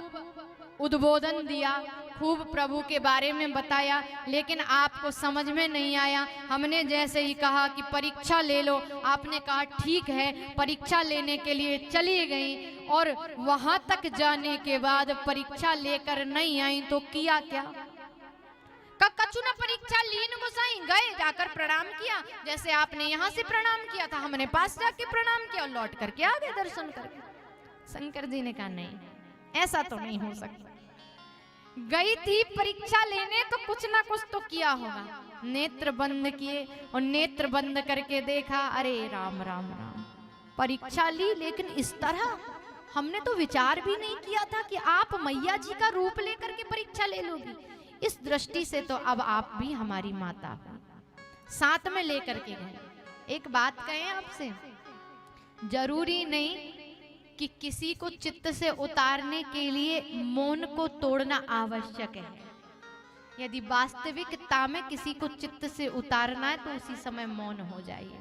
उद्बोधन दिया, खूब प्रभु के बारे में बताया, लेकिन आपको समझ में नहीं आया। हमने जैसे ही कहा कि परीक्षा ले लो, आपने कहा ठीक है, परीक्षा लेने के लिए चली गई और वहां तक जाने के बाद परीक्षा लेकर नहीं आई तो किया क्या? कछु ना परीक्षा लीन गोसाई गए, जाकर प्रणाम किया, जैसे आपने यहाँ से प्रणाम किया था हमने पास जाके प्रणाम किया और लौट करके आ गए दर्शन करके। शंकर जी ने कहा नहीं, ऐसा तो नहीं हो सकता। गई थी परीक्षा लेने तो कुछ ना कुछ तो किया होगा। नेत्र बंद किए और नेत्र बंद करके देखा, अरे राम राम राम, परीक्षा ली लेकिन इस तरह हमने तो विचार भी नहीं किया था कि आप मैया जी का रूप लेकर के परीक्षा ले लोगी। इस दृष्टि से तो अब आप भी हमारी माता हो। साथ में लेकर के गए। एक बात कहें आपसे, जरूरी नहीं कि किसी को चित्त से उतारने के लिए मौन को तोड़ना आवश्यक है। यदि वास्तविकता में किसी को चित्त से उतारना है तो उसी समय मौन हो जाइए।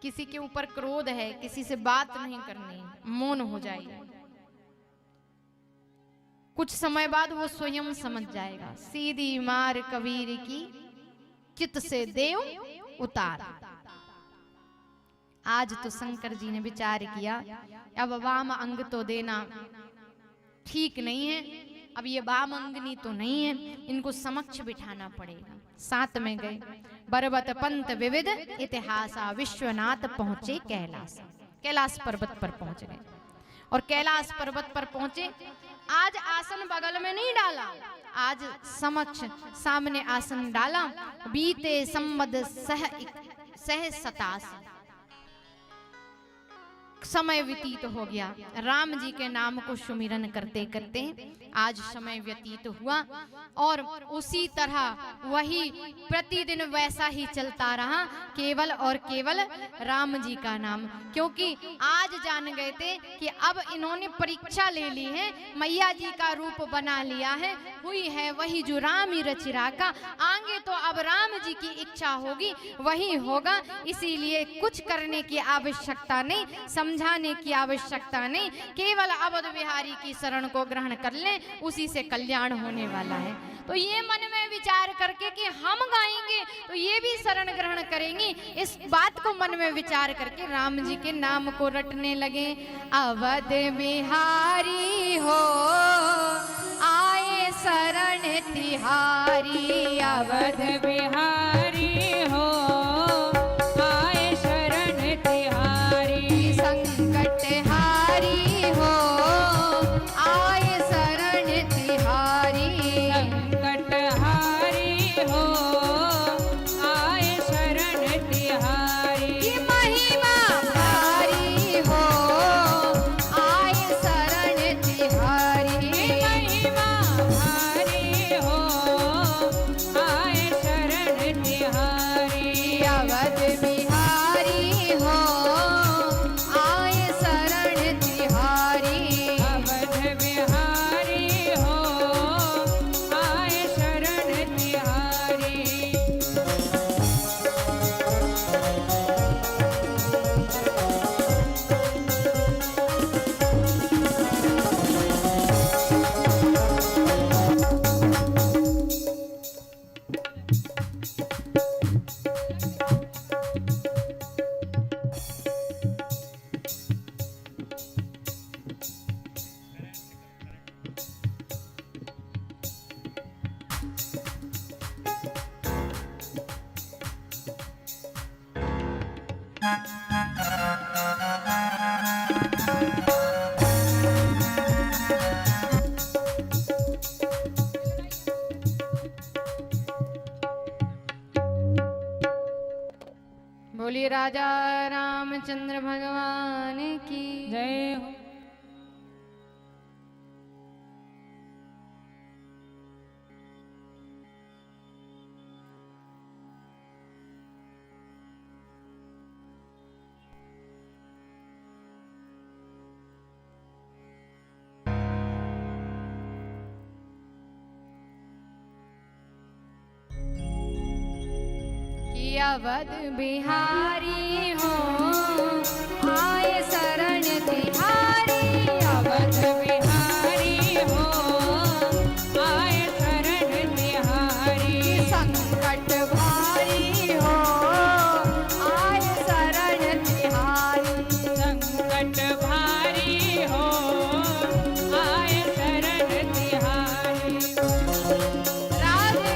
किसी के ऊपर क्रोध है, किसी से बात नहीं करनी, मौन हो जाइए। कुछ समय बाद वो स्वयं समझ जाएगा। सीधी मार कबीर की, चित्त से देव उतार। आज तो शंकर जी ने विचार किया, अब वाम अंग तो देना ठीक नहीं है, अब ये वाम अंगनी तो नहीं है, इनको समक्ष बिठाना पड़ेगा। साथ में गए, बरबत पंत विविध इतिहासा, विश्वनाथ पहुंचे कैलाश। कैलाश पर्वत पर पहुंच गए और कैलाश पर्वत पर पहुंचे। आज आसन बगल में नहीं डाला, आज समक्ष सामने आसन डाला। बीते संवद सह 87 समय व्यतीत हो गया। राम जी के नाम को सुमिरन करते करते आज समय व्यतीत हुआ और उसी तरह वही प्रतिदिन वैसा ही चलता रहा, केवल और केवल राम जी का नाम। क्योंकि आज जान गए थे कि अब इन्होंने परीक्षा ले ली है, मैया जी का रूप बना लिया है, हुई है वही जो राम ही रचिरा का। आगे तो अब राम जी की इच्छा होगी वही होगा, इसीलिए कुछ करने की आवश्यकता नहीं, समझाने की आवश्यकता नहीं, केवल अवध बिहारी की शरण को ग्रहण कर लें, उसी से कल्याण होने वाला है। तो ये मन में विचार करके कि हम गाएंगे तो ये भी शरण ग्रहण करेंगे, इस बात को मन में विचार करके राम जी के नाम को रटने लगे। अवध बिहारी हो आए शरण तिहारी, अवध बिहारी हो आए शरण तिहारी, संकट हारी हो आए शरण तिहारी, संकट हारी हो आए शरण तिहारी, की महिमा भारी हो आए शरण तिहारी, महिमा भारी हो आए शरण तिहारी, अवध बिहारी हो आए शरण तिहारी। अवध बिहारी हो आए शरण तिहारी। बोलिए राजा रामचंद्र भगवान की जय हो। अवध बिहारी हो आए शरण तिहारी। अवध बिहारी हो आए शरण तिहारी। संकट भारी हो आए शरण तिहारी। संकट भारी हो आए शरण तिहारी। राधे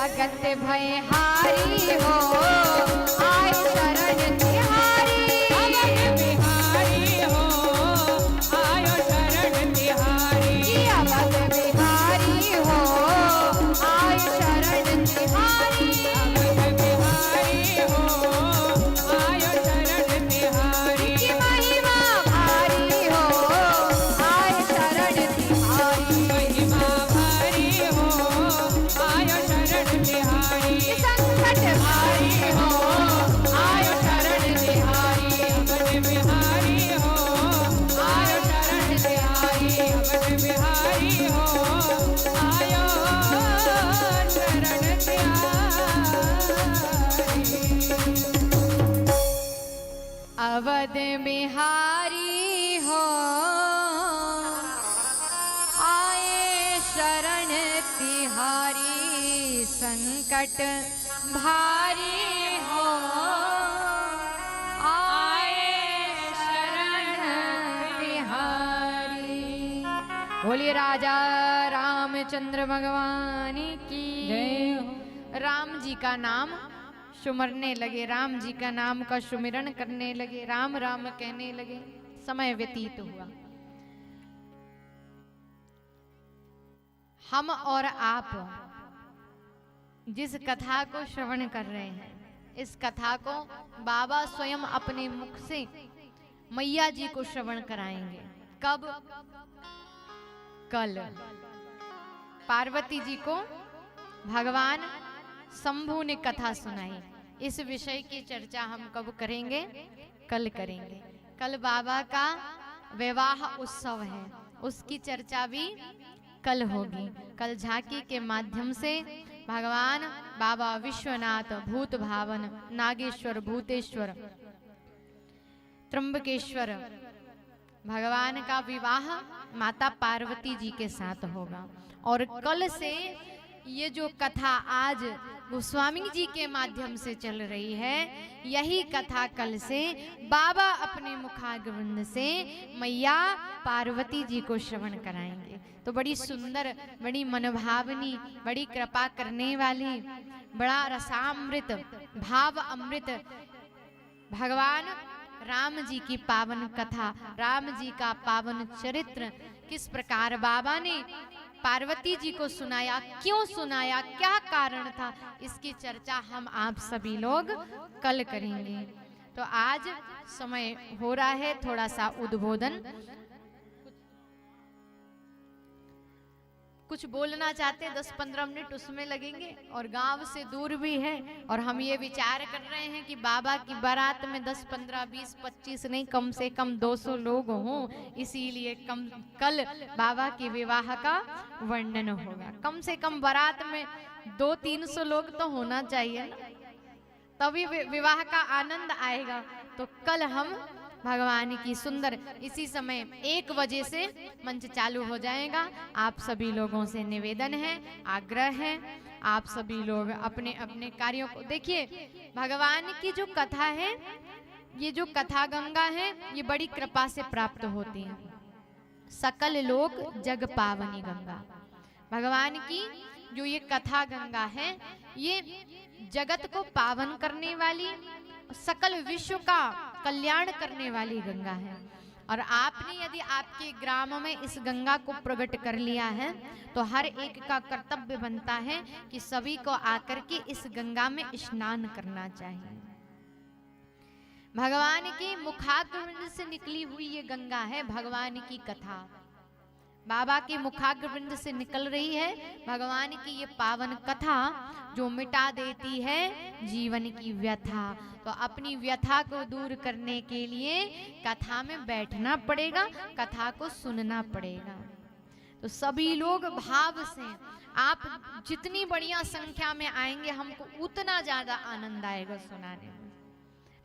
अगत भय हारी हो आए शरण तिहारी। अवध बिहारी हो आयो शरण तिहारी। कि अवध बिहारी हो आए शरण तिहारी। अवध बिहारी हो आयो शरण तिहारी। कि महिमा भारी हो आए शरण तिहारी। महिमा भारी हो आयो शरण तिहारी। कि संकट भारी हो आए शरण तिहारी। अवध बिहारी हो आयो शरण तिहारी। अवध बिहारी हो आयो शरण तिहारी। अवध बिहारी हो आए शरण तिहारी। संकट भारी हो आए शरण तिहारी। बोलिए राजा रामचंद्र भगवान की जय हो। राम जी का नाम सुमरने लगे, राम जी का नाम का सुमिरन करने लगे, राम राम कहने लगे। समय व्यतीत हुआ। हम और आप जिस कथा को श्रवण कर रहे हैं, इस कथा को बाबा स्वयं अपने मुख से मैया जी को श्रवण कराएंगे। कब? कल। पार्वती जी को भगवान शंभु ने कथा सुनाई। इस विषय की चर्चा हम कब करेंगे? कल करेंगे। कल बाबा का विवाह उत्सव है, उसकी चर्चा भी कल होगी। कल झांकी के माध्यम से भगवान बाबा विश्वनाथ, भूत भावन, नागेश्वर, भूतेश्वर, त्र्यंबकेश्वर भगवान का विवाह माता पार्वती जी के साथ होगा। और कल से ये जो कथा आज गोस्वामी जी के माध्यम से चल रही है, यही कथा कल से बाबा अपने मुखारविंद से मैया पार्वती जी को श्रवण कराएंगे। तो बड़ी सुंदर, बड़ी मनभावनी, बड़ी कृपा करने वाली, बड़ा रसामृत, भाव अमृत भगवान राम जी की पावन कथा, राम जी का पावन चरित्र किस प्रकार बाबा ने पार्वती जी को सुनाया, क्यों सुनाया, क्या कारण था, इसकी चर्चा हम आप सभी लोग कल करेंगे। तो आज समय हो रहा है थोड़ा सा उद्बोधन। कुछ बोलना चाहते 10-15 मिनट उसमें लगेंगे, और गांव से दूर भी है, और हम ये विचार कर रहे हैं कि बाबा की बारात में 10, 15, 20, 25 नहीं, कम से कम 200 लोग हों। इसीलिए कल बाबा के विवाह का वर्णन होगा। कम से कम बारात में 200-300 लोग तो होना चाहिए ना, तभी विवाह का आनंद आएगा। तो कल हम भगवान की सुंदर, इसी समय 1 बजे से मंच चालू हो जाएगा। आप सभी लोगों से निवेदन है, आग्रह है, आप सभी लोग अपने अपने कार्यों को देखिए। भगवान की जो कथा है, ये जो कथा गंगा है, ये बड़ी कृपा से प्राप्त होती है। सकल लोक जग पावनी गंगा, भगवान की जो ये कथा गंगा है, ये जगत को पावन करने वाली, सकल विश्व का कल्याण करने वाली गंगा है। और आपने यदि आपके ग्राम में इस गंगा को प्रकट कर लिया है, तो हर एक का कर्तव्य बनता है कि सभी को आकर के इस गंगा में स्नान करना चाहिए। भगवान के मुखारविंद से निकली हुई ये गंगा है भगवान की कथा। बाबा के मुखारविंद से निकल रही है भगवान की ये पावन कथा, जो मिटा देती है जीवन की व्यथा। तो अपनी व्यथा को दूर करने के लिए कथा में बैठना पड़ेगा, कथा को सुनना पड़ेगा। तो सभी लोग भाव से, आप जितनी बढ़िया संख्या में आएंगे, हमको उतना ज्यादा आनंद आएगा सुनाने में।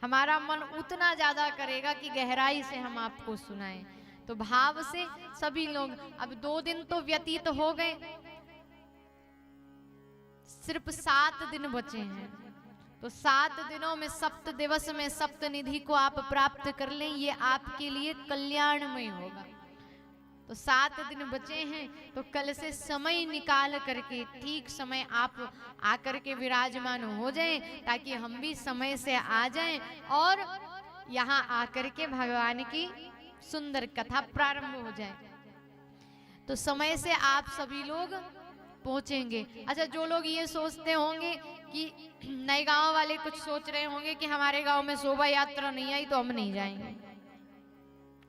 हमारा मन उतना ज्यादा करेगा कि गहराई से हम आपको सुनाएं। तो भाव से सभी लोग, अब 2 दिन तो व्यतीत हो गए, सिर्फ 7 दिन बचे हैं। तो 7 दिनों में, 7 दिवस में सप्त निधि को आप प्राप्त कर लें, ये आपके लिए कल्याणमय होगा। तो 7 दिन बचे हैं, तो कल से समय निकाल करके ठीक समय आप आकर के विराजमान हो जाएं, ताकि हम भी समय से आ जाएं और यहाँ आकर के भगवान की सुंदर कथा प्रारंभ हो जाए। तो समय से आप सभी लोग पहुंचेंगे। अच्छा, जो लोग ये सोचते होंगे कि नए गांव वाले कुछ सोच रहे होंगे कि हमारे गांव में शोभा यात्रा नहीं आई तो हम नहीं जाएंगे।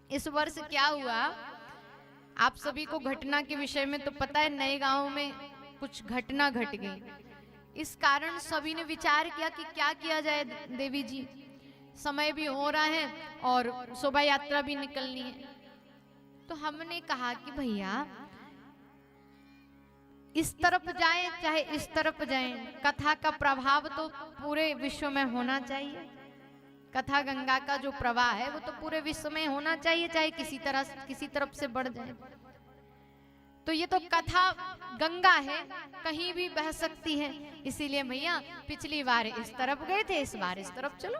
इस वर्ष क्या हुआ, आप सभी को घटना के विषय में तो पता है, नए गांव में कुछ घटना घट गई। इस कारण सभी ने विचार किया कि क्या किया जाए देवी जी, समय भी हो रहा है और शोभा यात्रा भी निकलनी है। तो हमने कहा कि भैया इस तरफ जाएं चाहे इस तरफ जाएं, कथा का प्रभाव तो पूरे विश्व में होना चाहिए। कथा गंगा का जो प्रवाह है वो तो पूरे विश्व में होना चाहिए, चाहे किसी तरफ से बढ़ जाए। तो ये तो कथा गंगा है, कहीं भी बह सकती है। इसीलिए भैया पिछली बार इस तरफ गए थे, इस बार इस तरफ चलो।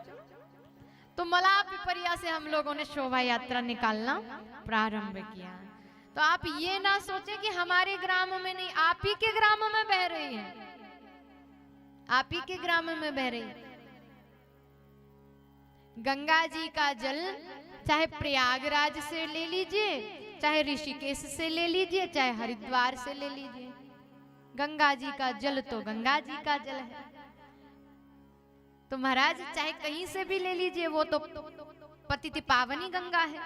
तो मला पिपरिया से हम लोगों ने शोभा यात्रा निकालना प्रारंभ किया। तो आप ये ना सोचें कि हमारे ग्राम में नहीं, आप ही के ग्राम में बह रही है, आप ही के ग्राम में बह रही है। गंगा जी का जल चाहे प्रयागराज से ले लीजिए, चाहे ऋषिकेश से ले लीजिए, चाहे हरिद्वार से ले लीजिए, गंगा जी का जल तो गंगा जी का जल है। तो महाराज चाहे कहीं से भी ले लीजिए, वो तो पतित पावनी गंगा है,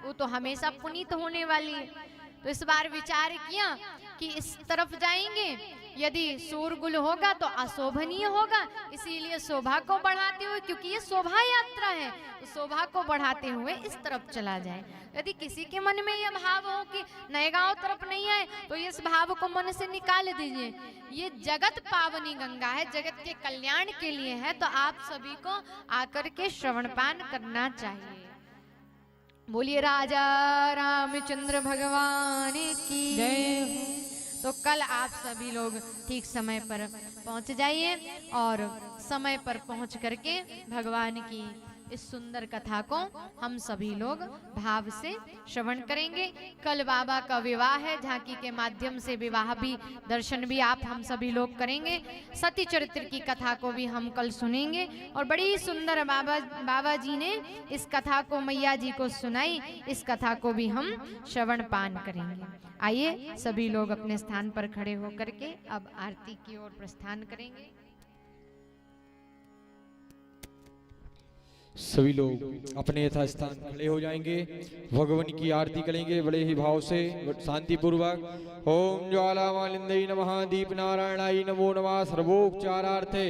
वो तो हमेशा पुनीत होने वाली है। तो इस बार विचार किया कि इस तरफ जाएंगे, यदि शोरगुल होगा तो अशोभनीय होगा, इसीलिए शोभा को बढ़ाते हुए, क्योंकि ये शोभा यात्रा है, तो शोभा को बढ़ाते हुए इस तरफ चला जाए। यदि किसी के मन में यह भाव हो कि नए गांव तरफ नहीं आए, तो इस भाव को मन से निकाल दीजिए। ये जगत पावनी गंगा है, जगत के कल्याण के लिए है, तो आप सभी को आकर के श्रवणपान करना चाहिए। बोलिए राजा रामचंद्र भगवान की जय। तो कल आप सभी लोग ठीक समय पर पहुंच जाइए और समय पर पहुंच करके भगवान की इस सुंदर कथा को हम सभी लोग भाव से श्रवण करेंगे। कल बाबा का विवाह है, झांकी के माध्यम से विवाह भी दर्शन भी आप हम सभी लोग करेंगे। सती चरित्र की कथा को भी हम कल सुनेंगे और बड़ी सुंदर बाबा जी ने इस कथा को मैया जी को सुनाई, इस कथा को भी हम श्रवण पान करेंगे। आइए सभी लोग अपने स्थान पर खड़े होकर के अब आरती की ओर प्रस्थान करेंगे। सभी लोग अपने यथा स्थान खड़े हो जाएंगे, भगवान की आरती करेंगे बड़े ही भाव से शांति पूर्वक। ओम ज्वाला मालिंदई नमः, दीप नारायणाय नमो नमः। सर्वोपचारार्थे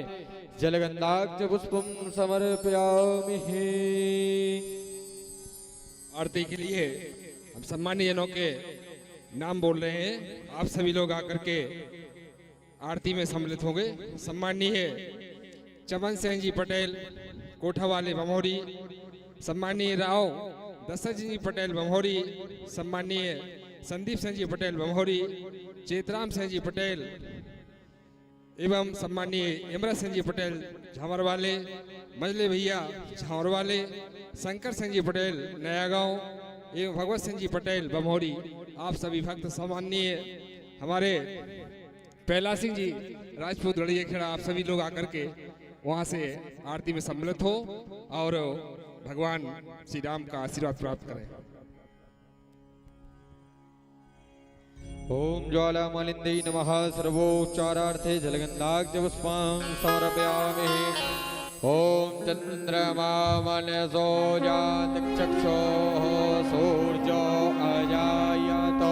जलगंधाक्ष पुष्पम समर्पयामि। आरती के लिए हम सम्मानीय जनों के नाम बोल रहे हैं, आप सभी लोग आकर के आरती में सम्मिलित होंगे। सम्मानीय चमन सिंह जी पटेल कोठा वाले बमोरी, सम्मानीय राव दशरथ जी पटेल बमोरी, सम्मानीय संदीप सिंह जी पटेल बमोरी, चेतराम सिंह जी पटेल एवं सम्मानीय इमरत सिंह जी पटेल झामर वाले, मजले भैया झामर वाले, शंकर सिंह जी पटेल नया गांव एवं भगवत सिंह जी पटेल बमोरी। आप सभी भक्त सम्मानीय हमारे पहला सिंह जी राजपूत गढ़िया खेड़ा, आप सभी लोग आकर के वहां से आरती में सम्मिलित हो और भगवान श्री राम का आशीर्वाद प्राप्त करें। ओम ज्वाला मालिंदई नमः। सर्वोच्चारार्थे जलगंधाक्ष पुष्पं समर्पयामि। ओम चंद्रमा मनसो जातचक्षुः सूर्यो अजायतो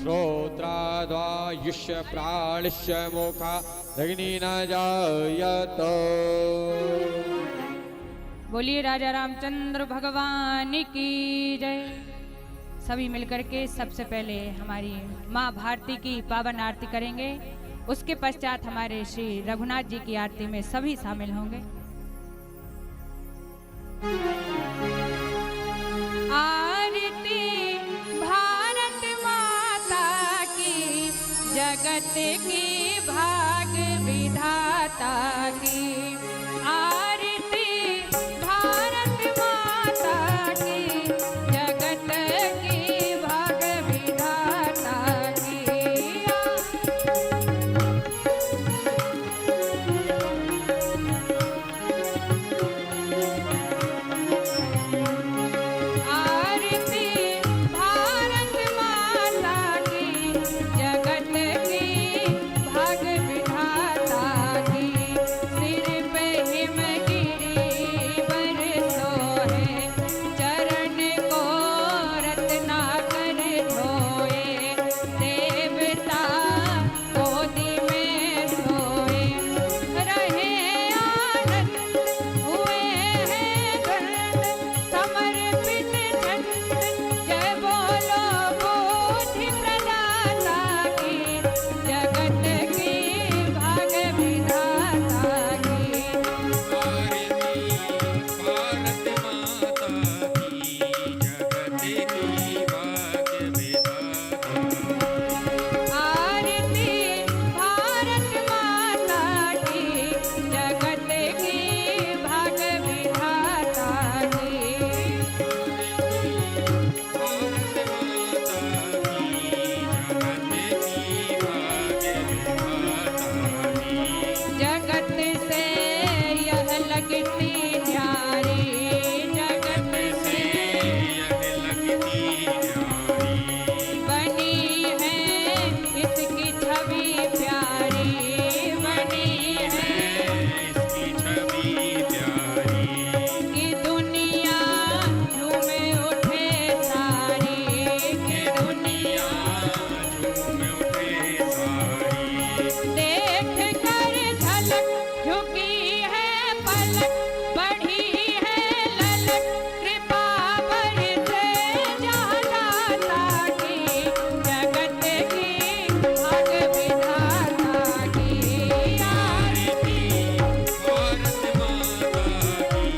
श्रोत्राद्वायुष्य प्राणस्य मुखा अग्नि न जायतो। बोलिए राजा रामचंद्र भगवान की जय। सभी मिलकर के सबसे पहले हमारी माँ भारती की पावन आरती करेंगे, उसके पश्चात हमारे श्री रघुनाथ जी की आरती में सभी शामिल होंगे। आरती भारत माता की, जगत की भाग विधाता की। आरती भारत माता की, जगत की भाग विधाता झुकी है पलक बढ़ी है ललक कृपा बरसे जहाँ दाता की जगत की भाग विधाता की आरती भारत माता की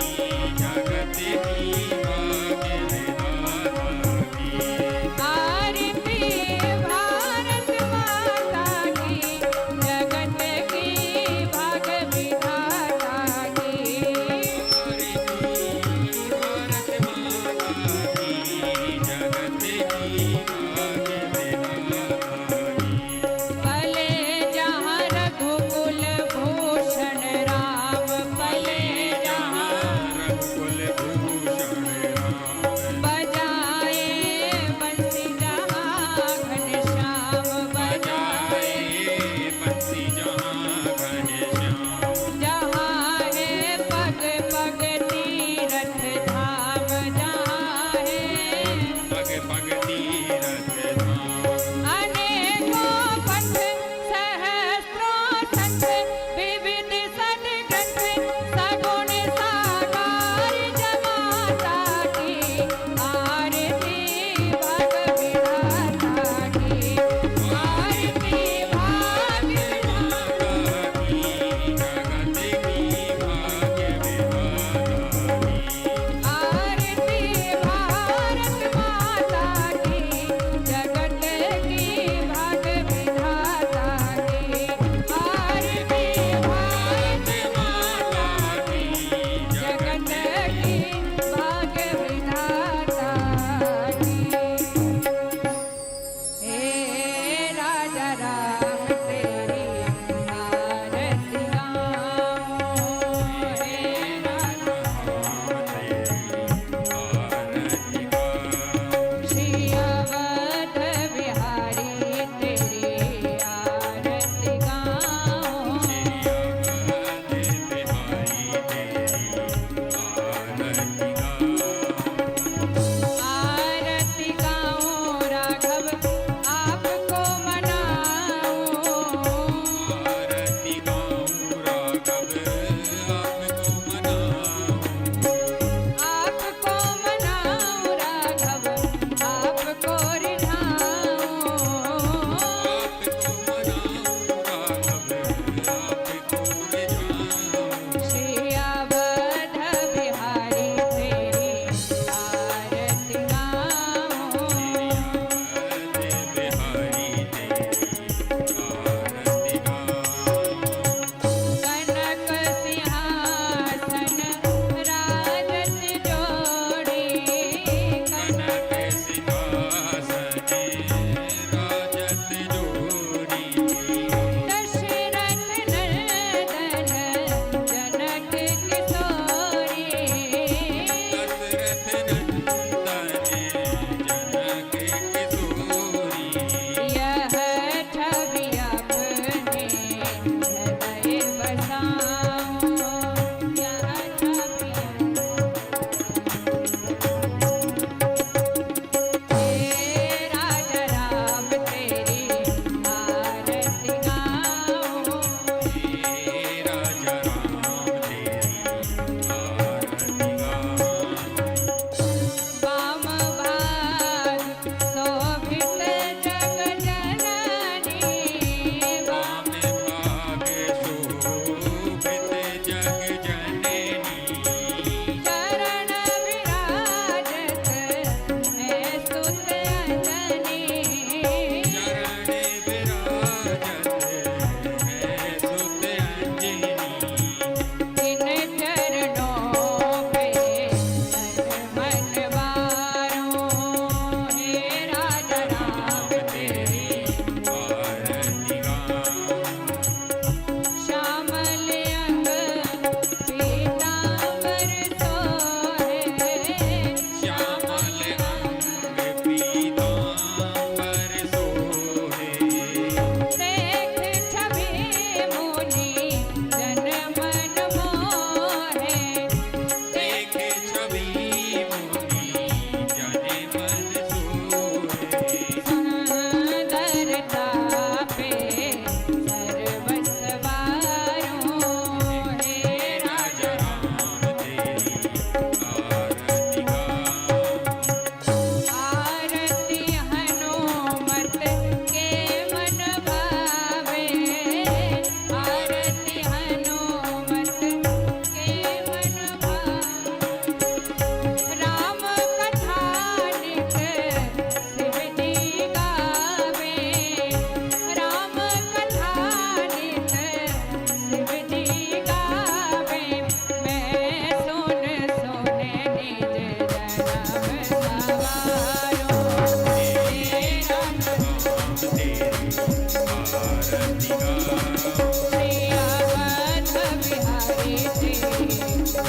जगत की भाग्य विधाता की आरती भारत माता की जगत की भाग विधाता की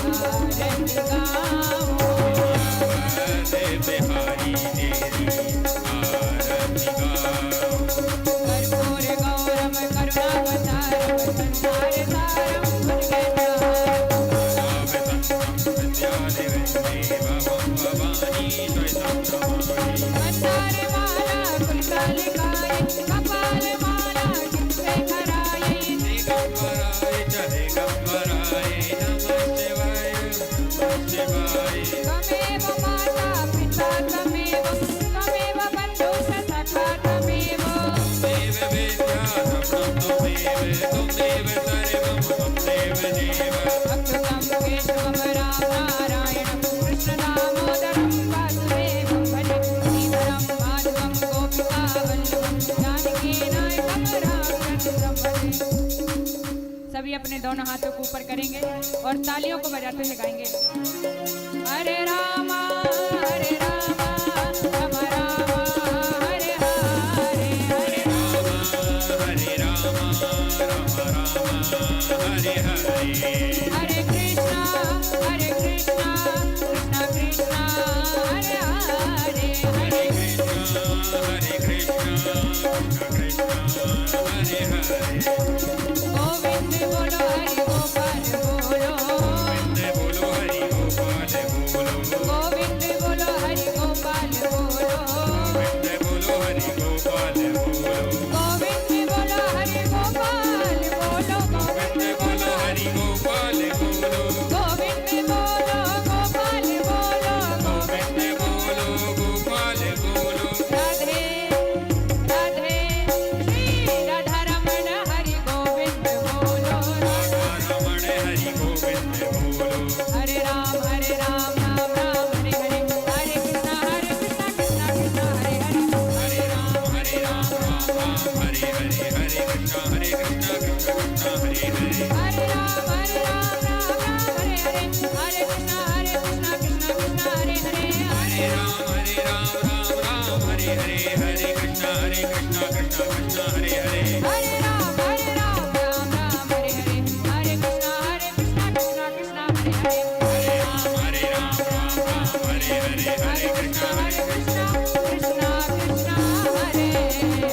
आरती गाऊं। बिहारी तेरी आरती गाऊं। कर्पूर गौरम करुणावतारम संसार सारम भुजगेन्द्रहारम। मंदार माला कुलकालिकाय कपाल माला किंसे खराय। त्वमेव माता पिता त्वमेव त्वमेव बन्धु सखा त्वमेव। अच्युतं केशवं राम नारायणं कृष्ण दामोदरं वासुदेवं भजे। श्रीधरं माधवं गोपिकावल्लभं जानकी नायकं रामचन्द्रं भजे। सभी अपने दोनों हाथों को ऊपर करेंगे और तालियों को बजाते हुए गाएंगे। हरे रामा राम रामा हरे हरे। हरे हरे कृष्णा कृष्णा कृष्णा हरे हरे। हरे गोविंद बोलो हरि गोपाल बोलो। गोविंद बोलो हरि गोपाल बोलो। गोविंद बोलो हरि गोपाल बोलो। गोविंद बोलो हरि गोपाल बोलो। गोविंद बोलो हरि गोपाल बोलो। गोविंद बोलो गोपाल बोलो। गोविंद बोलो गोपाल बोलो। राधे राधे श्री राधा रमण हरि गोविंद बोलो। राधा रमण हरि गोविंद बोलो। हरे राम राम राम हरे हरे। हरे कृष्णा कृष्णा कृष्णा हरे हरे। हरे राम राम राम हरे हरे। हरे कृष्णा कृष्णा कृष्णा हरे हरे। हरे राम राम राम हरे हरे। हरे कृष्णा कृष्णा कृष्णा हरे हरे। हरे राम राम हरे हरे। हरे कृष्णा कृष्णा कृष्णा हरे हरे। हरे राम राम राम हरे हरे। हरे कृष्णा कृष्णा कृष्णा हरे हरे। हरे राम राम हरे हरे। हरे कृष्णा कृष्णा कृष्णा हरे हरे।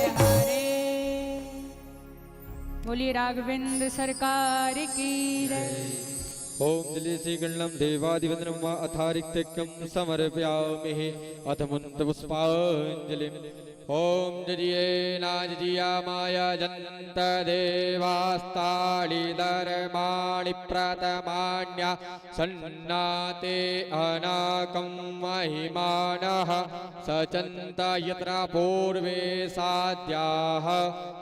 बोलिए राघवेंद्र सरकार की जय। ओम जले श्री गणलम देवादिवंदनम वा अथारिक्तकं समर्पयामि अथ मुंत पुष्पांजलिम्। ओम जरिये नाजिया माया जन्त देवास्ताळि धर्माणि प्रतमान्या सन्नाते अनाकं महिमानः सचन्त यत्र पूर्वे साध्याः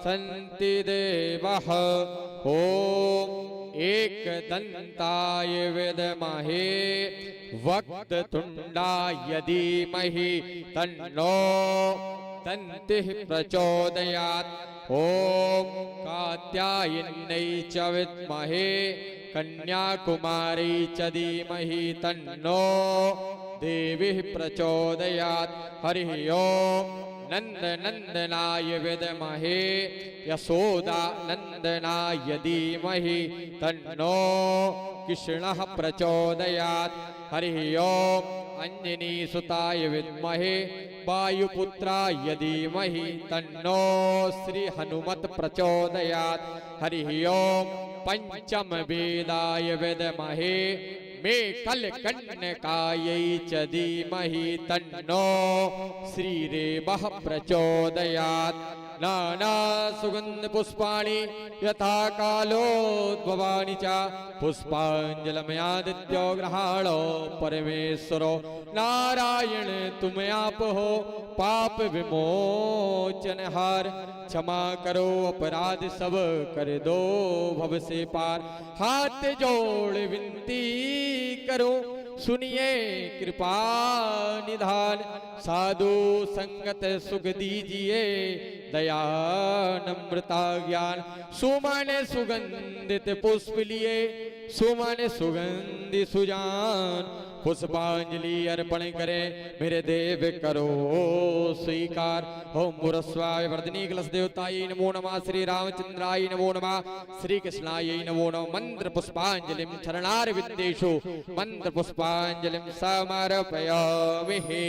सन्ति देवः। ओम एकदन्ताय विद्महे वक्रतुण्डाय धीमहि तन्नो दन्तिः प्रचोदयात्। ओम कात्यायन्यै च विद्महे कन्याकुमारी च धीमहि तन्नो देवीः प्रचोदयात्। हरिः ओम नंदनंदनाय विद्महे यशोदानंदनाय धीमहि तन्नो कृष्णः प्रचोदयात्। हरिः ओम अंजनीसुताय विद्महे वायुपुत्राय धीमहि तन्नो श्री हनुमत प्रचोदयात्। हरिः ओम पंचम वेदाय विद्महे मेखलकन्यकायै च धीमहि तन्नो श्रीरेवः प्रचोदयात्। नाना सुगंध पुष्पाणि यथा कालोद्भवानि च पुष्पांजलमयादित्यो गृहाणो परमेश्वरो नारायण तुम आप हो पाप विमोचन हार। क्षमा करो अपराध सब कर दो भव से पार। हाथ जोड़ विनती करो सुनिए कृपा निधान। साधु संगत सुख दीजिए दया नम्रता ज्ञान। सुमन सुगंधित पुष्प लिए सुमन सुगंधि सुजान पुष्पांजलि अर्पण करें। मेरे देव करो स्वीकार। ओम मुरस्वाय वर्धनी कलश देवताय नमो नमः। श्री रामचंद्राय नमो नमः। श्री कृष्णाय नमो नमः। मंत्र पुष्पांजलिं चरणार विद्येषु मंत्र पुष्पांजलिं समर्पयामि।